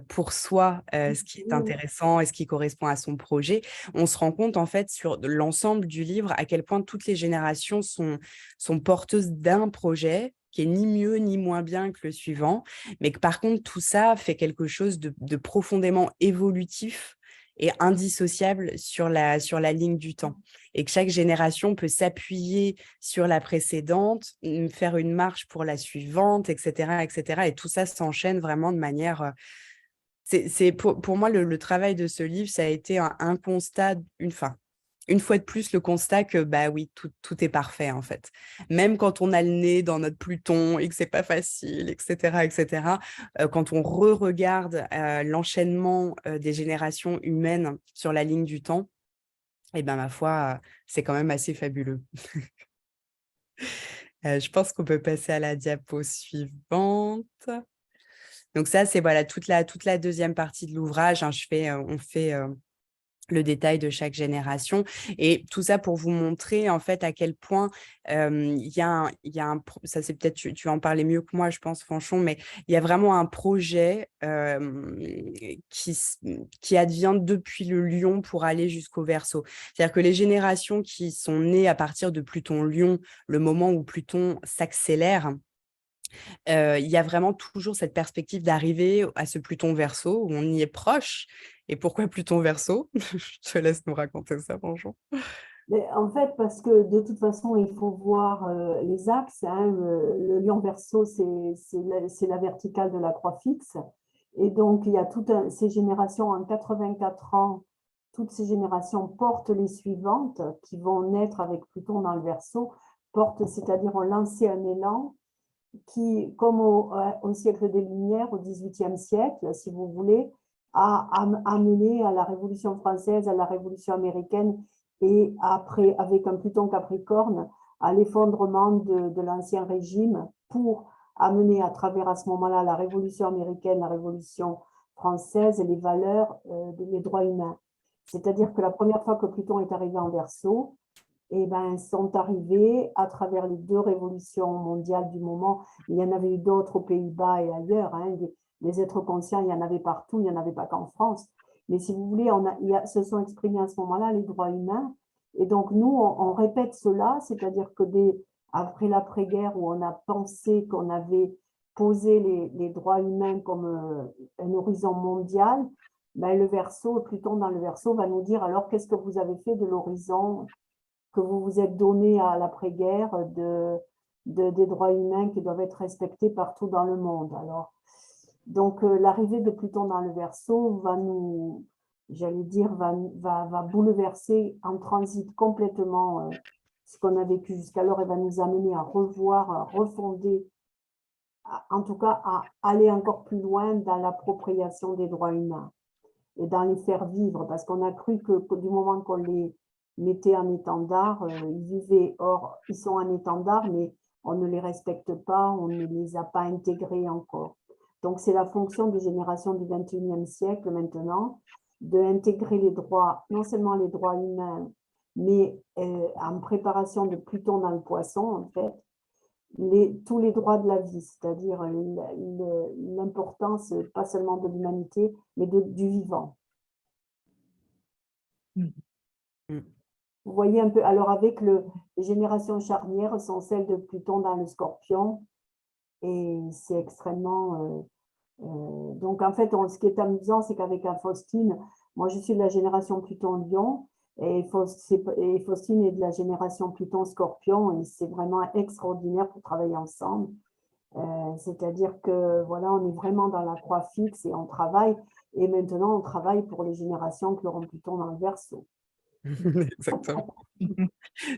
pour soi ce qui est intéressant et ce qui correspond à son projet, on se rend compte en fait sur l'ensemble du livre à quel point toutes les générations sont porteuses d'un projet qui est ni mieux ni moins bien que le suivant, mais que par contre tout ça fait quelque chose de profondément évolutif et indissociable sur la ligne du temps. Et que chaque génération peut s'appuyer sur la précédente, faire une marche pour la suivante, etc., etc. Et tout ça s'enchaîne vraiment de manière... pour moi, le travail de ce livre, ça a été un constat, une fois de plus, le constat que, bah oui, tout est parfait, en fait. Même quand on a le nez dans notre Pluton et que c'est pas facile, etc., etc., quand on re-regarde l'enchaînement des générations humaines sur la ligne du temps, et ben ma foi, c'est quand même assez fabuleux. Je pense qu'on peut passer à la diapo suivante. Donc ça, c'est voilà, toute la deuxième partie de l'ouvrage. Hein, on fait le détail de chaque génération. Et tout ça pour vous montrer en fait à quel point il y a ça c'est peut-être, tu vas en parler mieux que moi, je pense, Fanchon, mais il y a vraiment un projet qui advient depuis le Lion pour aller jusqu'au Verseau. C'est-à-dire que les générations qui sont nées à partir de Pluton-Lion, le moment où Pluton s'accélère, il y a vraiment toujours cette perspective d'arriver à ce Pluton Verseau où on y est proche. Et pourquoi Pluton Verseau? Je te laisse nous raconter ça, bonjour. Mais en fait, parce que de toute façon, il faut voir les axes. Hein, le lion verso, c'est la verticale de la croix fixe. Et donc, il y a toutes ces générations en 84 ans, toutes ces générations portent les suivantes qui vont naître avec Pluton dans le verso, c'est-à-dire ont lancé un élan qui, comme au siècle des Lumières, au XVIIIe siècle, si vous voulez, a amené à la Révolution française, à la Révolution américaine et après, avec un Pluton Capricorne, à l'effondrement de l'ancien régime pour amener à travers à ce moment-là la Révolution américaine, la Révolution française et les valeurs des droits humains. C'est-à-dire que la première fois que Pluton est arrivé en Verseau, eh ben, sont arrivés à travers les deux révolutions mondiales du moment. Il y en avait eu d'autres aux Pays-Bas et ailleurs. Hein. Les êtres conscients, il y en avait partout, il n'y en avait pas qu'en France. Mais si vous voulez, se sont exprimés à ce moment-là les droits humains. Et donc, nous, on répète cela, c'est-à-dire que après l'après-guerre, où on a pensé qu'on avait posé les droits humains comme un horizon mondial, ben, le Verseau, Pluton dans le Verseau va nous dire alors qu'est-ce que vous avez fait de l'horizon que vous vous êtes donné à l'après-guerre des droits humains qui doivent être respectés partout dans le monde. Alors, donc, l'arrivée de Pluton dans le Verseau va nous, j'allais dire, va bouleverser en transit complètement ce qu'on a vécu jusqu'alors et va nous amener à revoir, à refonder, en tout cas à aller encore plus loin dans l'appropriation des droits humains et dans les faire vivre, parce qu'on a cru que du moment qu'on les mettait en étendard, ils vivaient. Or, ils sont en étendard, mais on ne les respecte pas, on ne les a pas intégrés encore. Donc, c'est la fonction des générations du XXIe siècle maintenant d'intégrer les droits, non seulement les droits humains, mais en préparation de Pluton dans le Poisson, en fait, tous les droits de la vie, c'est-à-dire l'importance, pas seulement de l'humanité, mais du vivant. Vous voyez un peu, alors avec les générations charnières sont celles de Pluton dans le Scorpion, et c'est extrêmement... donc en fait, ce qui est amusant, c'est qu'avec Faustine, moi je suis de la génération Pluton-Lion, et Faustine est de la génération Pluton-Scorpion, et c'est vraiment extraordinaire pour travailler ensemble. C'est-à-dire que voilà, on est vraiment dans la croix fixe et on travaille, et maintenant on travaille pour les générations qui auront Pluton dans le Verseau. Exactement.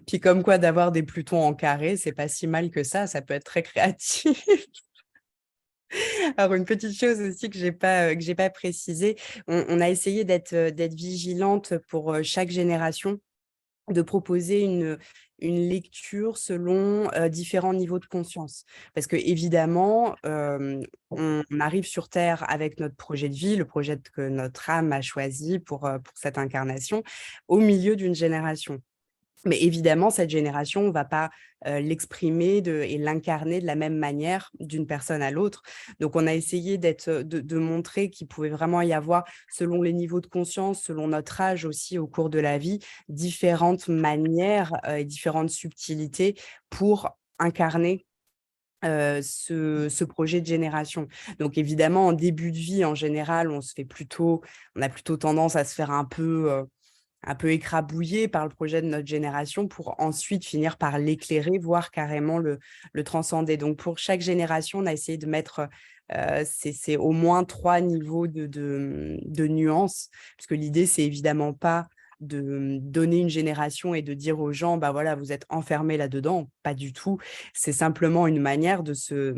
Puis comme quoi, d'avoir des Plutons en carré, c'est pas si mal que ça peut être très créatif. Alors une petite chose aussi que j'ai pas précisé, on a essayé d'être vigilante pour chaque génération, de proposer une lecture selon différents niveaux de conscience. Parce que évidemment, on arrive sur Terre avec notre projet de vie, le projet que notre âme a choisi pour cette incarnation, au milieu d'une génération. Mais évidemment, cette génération, on ne va pas l'exprimer et l'incarner de la même manière d'une personne à l'autre. Donc, on a essayé de montrer qu'il pouvait vraiment y avoir, selon les niveaux de conscience, selon notre âge aussi au cours de la vie, différentes manières et différentes subtilités pour incarner ce projet de génération. Donc évidemment, en début de vie, en général, on a plutôt tendance à se faire un peu écrabouillé par le projet de notre génération pour ensuite finir par l'éclairer, voire carrément le transcender. Donc, pour chaque génération, on a essayé de mettre c'est au moins 3 niveaux de nuances, parce que l'idée, c'est évidemment pas de donner une génération et de dire aux gens, bah voilà, vous êtes enfermés là-dedans. Pas du tout. C'est simplement une manière de se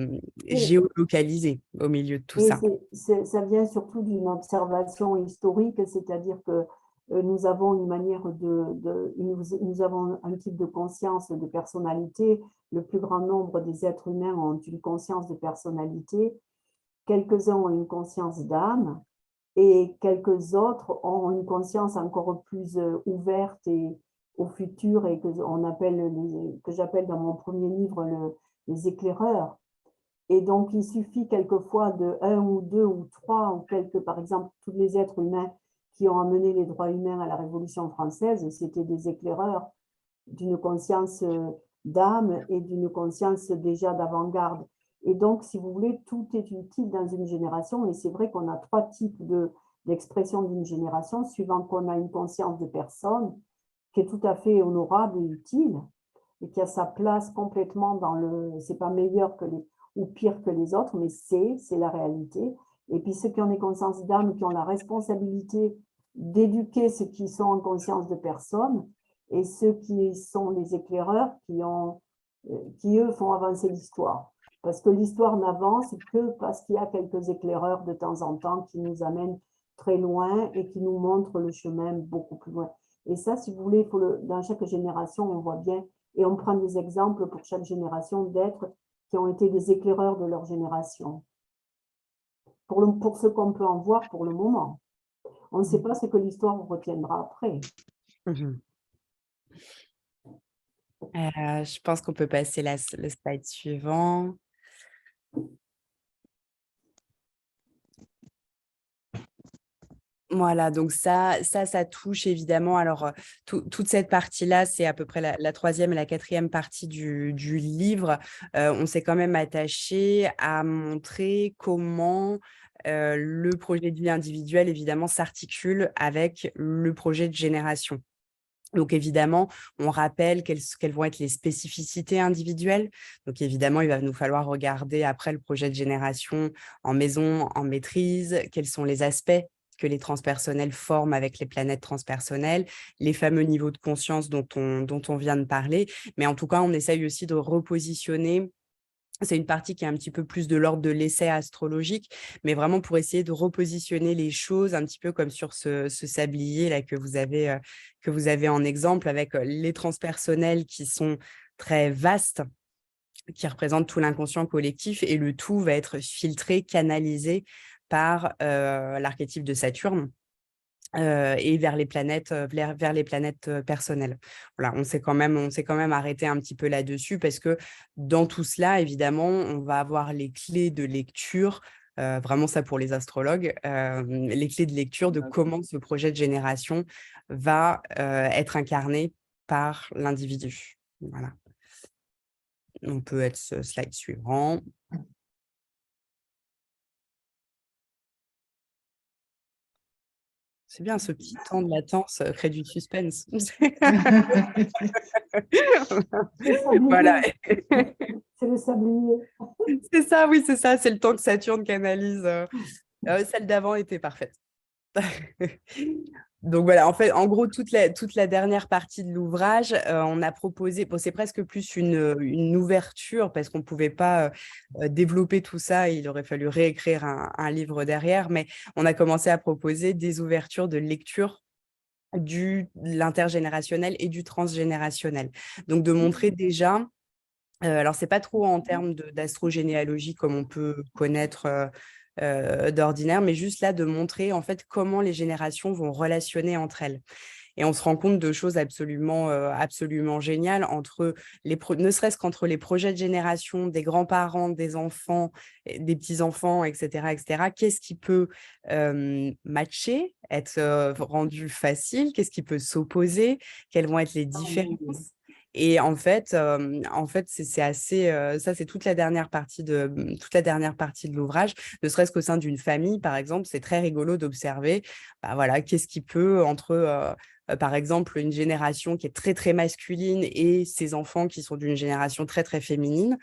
géolocaliser au milieu de tout ça. Ça vient surtout d'une observation historique, c'est-à-dire que nous avons une manière nous avons un type de conscience de personnalité. Le plus grand nombre des êtres humains ont une conscience de personnalité. Quelques-uns ont une conscience d'âme et quelques autres ont une conscience encore plus ouverte et au futur et que j'appelle dans mon premier livre les éclaireurs. Et donc, il suffit quelquefois de 1 ou 2 ou 3 ou quelques, par exemple, tous les êtres humains qui ont amené les droits humains à la Révolution française, c'était des éclaireurs d'une conscience d'âme et d'une conscience déjà d'avant-garde. Et donc, si vous voulez, tout est utile dans une génération. Et c'est vrai qu'on a 3 types d'expression d'une génération, suivant qu'on a une conscience de personne qui est tout à fait honorable et utile, et qui a sa place complètement c'est pas meilleur ou pire que les autres, mais c'est la réalité. Et puis ceux qui ont des consciences d'âme, qui ont la responsabilité d'éduquer ceux qui sont en conscience de personne, et ceux qui sont les éclaireurs, qui eux font avancer l'histoire. Parce que l'histoire n'avance que parce qu'il y a quelques éclaireurs de temps en temps qui nous amènent très loin et qui nous montrent le chemin beaucoup plus loin. Et ça, si vous voulez, dans chaque génération, on voit bien, et on prend des exemples pour chaque génération d'êtres qui ont été des éclaireurs de leur génération. Pour ce qu'on peut en voir pour le moment. On ne sait pas ce que l'histoire retiendra après. Je pense qu'on peut passer le slide suivant. Voilà, donc ça touche évidemment. Alors, toute cette partie-là, c'est à peu près la 3e et la 4e partie du livre. On s'est quand même attaché à montrer comment le projet de vie individuel, évidemment, s'articule avec le projet de génération. Donc, évidemment, on rappelle quelles vont être les spécificités individuelles. Donc, évidemment, il va nous falloir regarder après le projet de génération en maison, en maîtrise, quels sont les aspects que les transpersonnels forment avec les planètes transpersonnelles, les fameux niveaux de conscience dont on vient de parler. Mais en tout cas, on essaye aussi de repositionner. C'est une partie qui est un petit peu plus de l'ordre de l'essai astrologique, mais vraiment pour essayer de repositionner les choses un petit peu comme sur ce sablier là que vous avez en exemple, avec les transpersonnels qui sont très vastes, qui représentent tout l'inconscient collectif, et le tout va être filtré, canalisé par l'archétype de Saturne, et vers les planètes, personnelles. Voilà, on s'est quand même arrêté un petit peu là-dessus parce que dans tout cela, évidemment, on va avoir les clés de lecture, vraiment ça pour les astrologues, les clés de lecture de comment ce projet de génération va être incarné par l'individu. Voilà. On peut être ce slide suivant. C'est bien, ce petit temps de latence crée du suspense. Voilà. C'est le sablier. C'est ça, oui, c'est ça. C'est le temps que Saturne canalise. Celle d'avant était parfaite. Donc voilà, en fait, en gros, toute la dernière partie de l'ouvrage, on a proposé, bon, c'est presque plus une ouverture parce qu'on ne pouvait pas développer tout ça, il aurait fallu réécrire un livre derrière, mais on a commencé à proposer des ouvertures de lecture de l'intergénérationnel et du transgénérationnel. Donc de montrer déjà, alors c'est pas trop en termes d'astrogénéalogie comme on peut connaître d'ordinaire, mais juste là de montrer en fait comment les générations vont relationner entre elles. Et on se rend compte de choses absolument géniales entre ne serait-ce qu'entre les projets de génération, des grands-parents, des enfants, des petits-enfants, etc., etc. Qu'est-ce qui peut matcher, être rendu facile? Qu'est-ce qui peut s'opposer? Quelles vont être les différences? Et en fait, c'est assez. Ça, c'est toute la dernière partie de l'ouvrage. Ne serait-ce qu'au sein d'une famille, par exemple, c'est très rigolo d'observer. Bah voilà, qu'est-ce qui peut entre par exemple, une génération qui est très, très masculine et ses enfants qui sont d'une génération très, très féminine.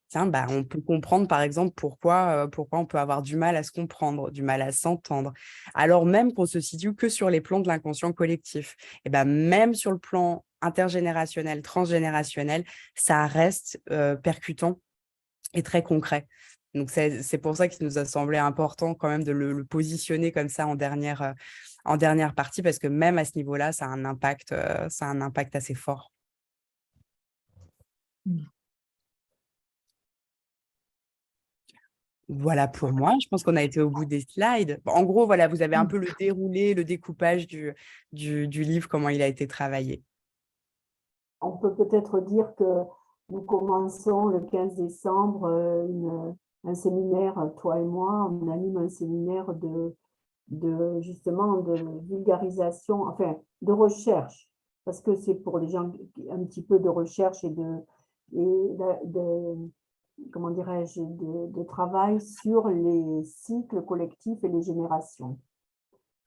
Tiens, bah, on peut comprendre, par exemple, pourquoi on peut avoir du mal à se comprendre, du mal à s'entendre, alors même qu'on se situe que sur les plans de l'inconscient collectif. Et ben, même sur le plan intergénérationnel, transgénérationnel, ça reste percutant et très concret. Donc, c'est pour ça qu'il nous a semblé important quand même de le positionner comme ça en dernière partie, parce que même à ce niveau-là, ça a un impact assez fort. Voilà pour moi. Je pense qu'on a été au bout des slides. En gros, voilà, vous avez un peu le déroulé, le découpage du livre, comment il a été travaillé. On peut peut-être dire que nous commençons le 15 décembre un séminaire, toi et moi, on anime un séminaire justement de vulgarisation, enfin de recherche, parce que c'est pour les gens un petit peu de recherche et comment dirais-je, de travail sur les cycles collectifs et les générations.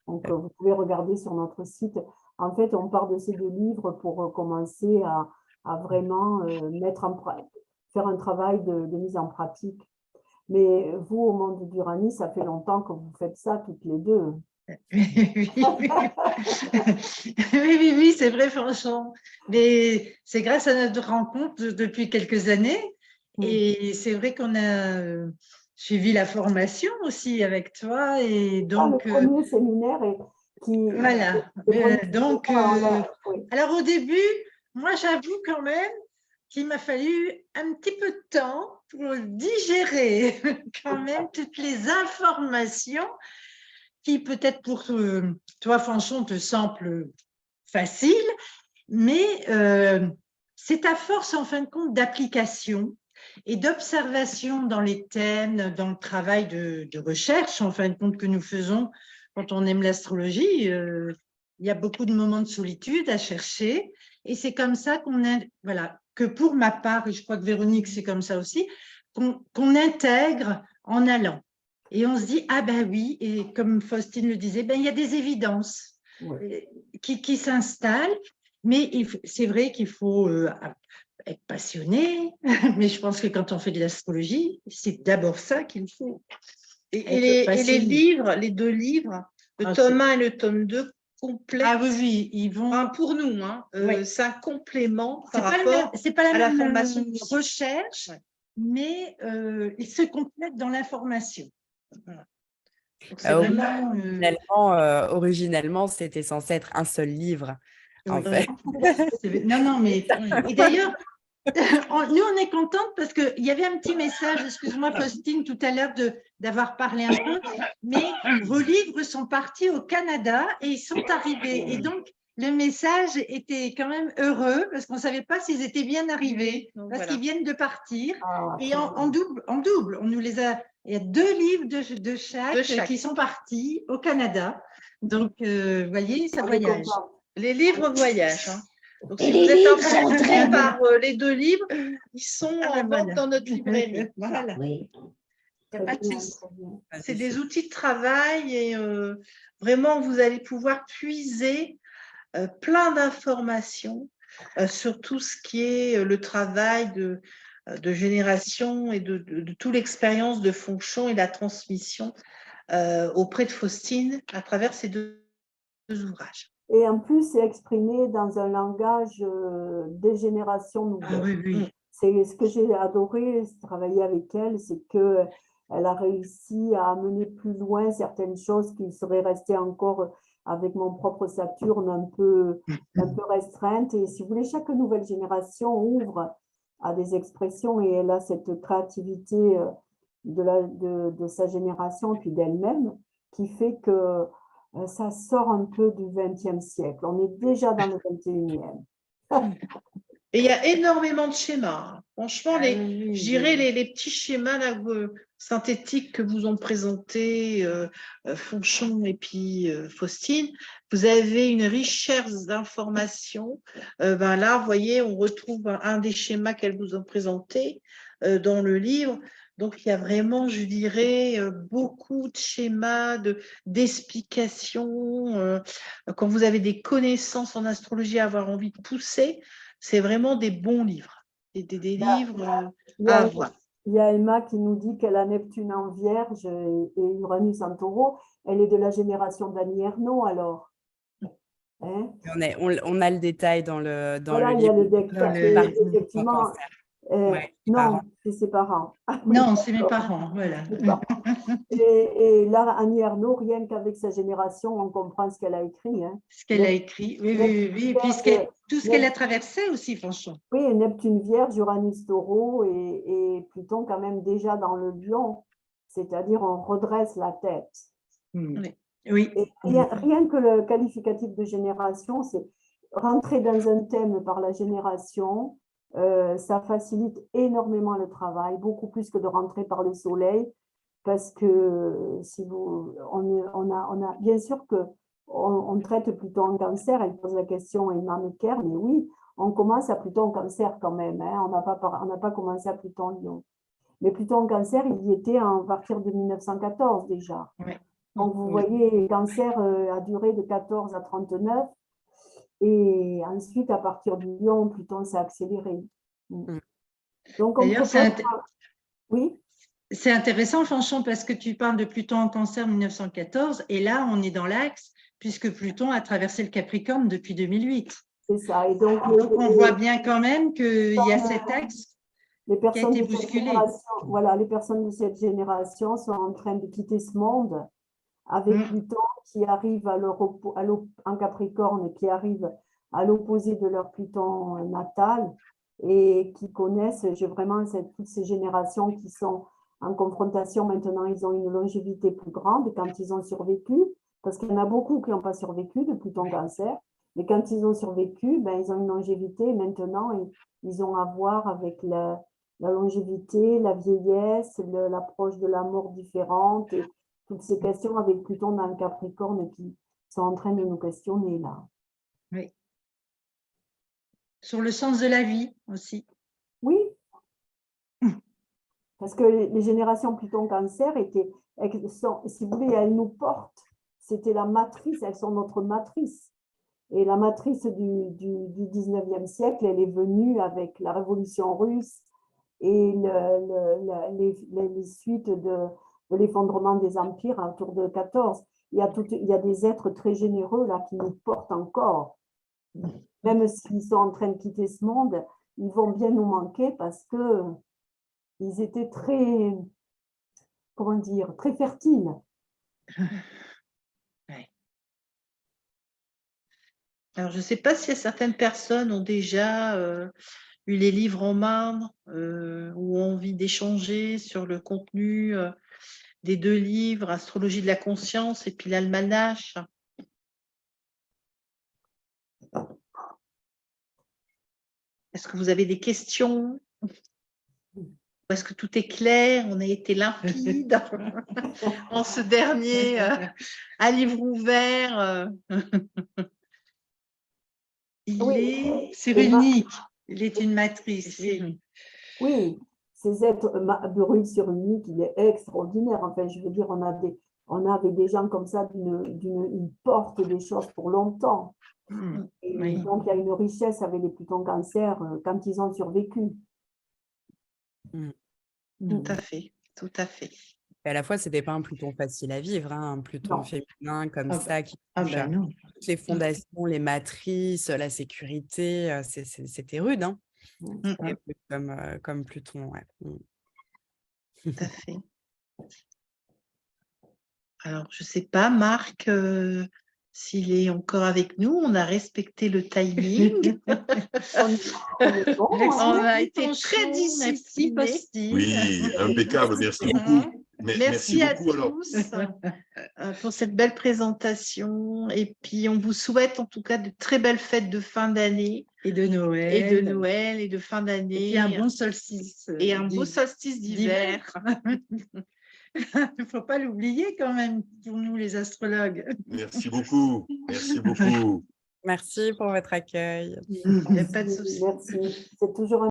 Donc, vous pouvez regarder sur notre site. En fait, on part de ces deux livres pour commencer à vraiment faire un travail de mise en pratique. Mais vous, au monde d'Uranie, ça fait longtemps que vous faites ça toutes les deux. Oui, c'est vrai, franchement. Mais c'est grâce à notre rencontre depuis quelques années. Et c'est vrai qu'on a suivi la formation aussi avec toi. Et donc, le premier séminaire qui... Voilà. Donc, oui. Alors au début, moi j'avoue quand même qu'il m'a fallu un petit peu de temps pour digérer quand même toutes les informations qui peut-être pour toi, Fanchon, te semblent faciles, mais c'est à force en fin de compte d'application et d'observation dans les thèmes, dans le travail de recherche en fin de compte que nous faisons quand on aime l'astrologie. Il y a beaucoup de moments de solitude à chercher et c'est comme ça que pour ma part, et je crois que Véronique c'est comme ça aussi, qu'on intègre en allant. Et on se dit, ah ben oui, et comme Faustine le disait, ben, il y a des évidences qui s'installent, mais c'est vrai qu'il faut être passionné, mais je pense que quand on fait de l'astrologie, c'est d'abord ça qu'il faut. Et les livres, les deux livres, le tome 1 et le tome 2, complètent. Ah oui, ils vont. Enfin, pour nous, c'est un complément par rapport c'est pas à la formation de recherche, mais ils se complètent dans l'information. Voilà. Originellement, c'était censé être un seul livre, en fait. Non, mais et d'ailleurs, Nous, on est contente parce qu'il y avait un petit message, excuse-moi Faustine, tout à l'heure d'avoir parlé un peu, mais vos livres sont partis au Canada et ils sont arrivés. Et donc, le message était quand même heureux parce qu'on ne savait pas s'ils étaient bien arrivés, Donc, parce voilà. qu'ils viennent de partir. Ah, Et très en bien. double, on nous les a. Il y a 2 livres de chaque qui sont partis au Canada. Donc, vous voyez, ça On est voyage. content. Les livres voyagent. Hein. Donc, si Et vous les êtes livres sont intéressé très par les 2 livres, ils sont Ah, en vente voilà. dans notre librairie. Voilà. Oui. Il n'y a Très pas de bien, souci. très bien. C'est des outils de travail et vraiment, vous allez pouvoir puiser plein d'informations sur tout ce qui est le travail de génération et de toute l'expérience de Fonchon et la transmission auprès de Faustine à travers ces deux ouvrages. Et en plus, c'est exprimé dans un langage des générations Ah nouvelles. oui, oui. C'est ce que j'ai adoré travailler avec elle, c'est qu'elle a réussi à amener plus loin certaines choses qui seraient restées encore avec mon propre Saturne un peu restreintes. Et si vous voulez, chaque nouvelle génération ouvre à des expressions et elle a cette créativité de sa génération puis d'elle-même qui fait que ça sort un peu du XXe siècle. On est déjà dans le XXIe. Et il y a énormément de schémas. Hein. Franchement, Ah oui, je dirais les petits schémas là, synthétiques que vous ont présentés Fonchon et puis Faustine, vous avez une richesse d'informations. Là, vous voyez, on retrouve un des schémas qu'elles vous ont présentés dans le livre. Donc, il y a vraiment, je dirais, beaucoup de schémas, d'explications. Quand vous avez des connaissances en astrologie à avoir envie de pousser, c'est vraiment des bons livres, des livres à avoir. Il y a Emma qui nous dit qu'elle a Neptune en Vierge et Uranus en Taureau. Elle est de la génération d'Annie Ernaux, alors. Hein? On a le détail dans le Voilà, il y livre. a le deck. Effectivement, Ouais, non, c'est ses parents. Ah oui, Non, c'est mes d'accord. parents, voilà. Ses parents. Et là, Annie Ernaux, rien qu'avec sa génération, on comprend ce qu'elle a écrit. Hein. Ce qu'elle a écrit, oui, oui, oui. Et puis tout ce qu'elle a traversé aussi, franchement. Oui, Neptune Vierge, Uranus Taureau et Pluton quand même déjà dans le Lion, c'est-à-dire on redresse la tête. Oui. Et rien que le qualificatif de génération, c'est rentrer dans un thème par la génération, ça facilite énormément le travail, beaucoup plus que de rentrer par le soleil, parce que si vous, on a bien sûr que on traite Pluton en Cancer, elle pose la question à Emma Mecker, mais oui, on commence à Pluton en Cancer quand même, hein, on n'a pas commencé à Pluton en Lion. Mais Pluton en Cancer, il y était à partir de 1914 déjà. Oui. Donc, vous voyez, Cancer a duré de 14 à 39. Et ensuite, à partir du Lion, Pluton s'est accéléré. Donc, on D'ailleurs, oui. C'est intéressant, Fanchon, parce que tu parles de Pluton en Cancer 1914, et là, on est dans l'axe, puisque Pluton a traversé le Capricorne depuis 2008. C'est ça. Et donc on voit bien quand même qu'il y a cet axe les personnes qui a été de cette bousculé. Voilà, les personnes de cette génération sont en train de quitter ce monde avec Pluton qui arrive en Capricorne, qui arrive à l'opposé de leur Pluton natal et qui connaissent vraiment toutes ces générations qui sont en confrontation. Maintenant, ils ont une longévité plus grande quand ils ont survécu, parce qu'il y en a beaucoup qui n'ont pas survécu de Pluton Cancer, mais quand ils ont survécu, ben, ils ont une longévité maintenant et ils ont à voir avec la longévité, la vieillesse, l'approche de la mort différente et toutes ces questions avec Pluton dans le Capricorne qui sont en train de nous questionner là. Oui. Sur le sens de la vie aussi. Oui. Parce que les générations Pluton Cancer si vous voulez, elles nous portent. C'était la matrice, elles sont notre matrice. Et la matrice du 19e siècle, elle est venue avec la révolution russe et les suites de l'effondrement des empires autour de 14. Il y a des êtres très généreux là qui nous portent encore. Même s'ils sont en train de quitter ce monde, ils vont bien nous manquer parce que ils étaient très, comment dire, très fertiles. Ouais. Alors, je ne sais pas si certaines personnes ont déjà eu les livres en main ou ont envie d'échanger sur le contenu des 2 livres, Astrologie de la conscience et puis l'almanach. Est-ce que vous avez des questions? Est-ce que tout est clair? On a été limpide en ce dernier à livre ouvert. C'est unique. Il est une matrice. Oui, ces êtres bruts sur unique, il est extraordinaire. Enfin, je veux dire, on avait des gens comme ça ils portent des choses pour longtemps. Et Oui. donc, il y a une richesse avec les Plutons Cancer quand ils ont survécu. Tout à fait, tout à fait. Et à la fois, c'était pas un Pluton facile à vivre, hein, un Pluton Non. féminin comme Ah ça qui Ah touche à ben non. toutes les fondations, les matrices, la sécurité, c'était rude, hein, un peu comme Pluton. Ouais. Tout à fait. Alors, je ne sais pas, Marc, s'il est encore avec nous. On a respecté le timing. On a été très disciplinés. Oui, impeccable, merci beaucoup. Merci à beaucoup, alors. tous pour cette belle présentation. Et puis, on vous souhaite en tout cas de très belles fêtes de fin d'année. Et de Noël. Et de Noël et de fin d'année. Et puis un bon solstice. Et un beau solstice d'hiver. Il ne faut pas l'oublier quand même pour nous les astrologues. Merci beaucoup. Merci beaucoup. Merci pour votre accueil. Il n'y a pas de souci. Merci. C'est toujours un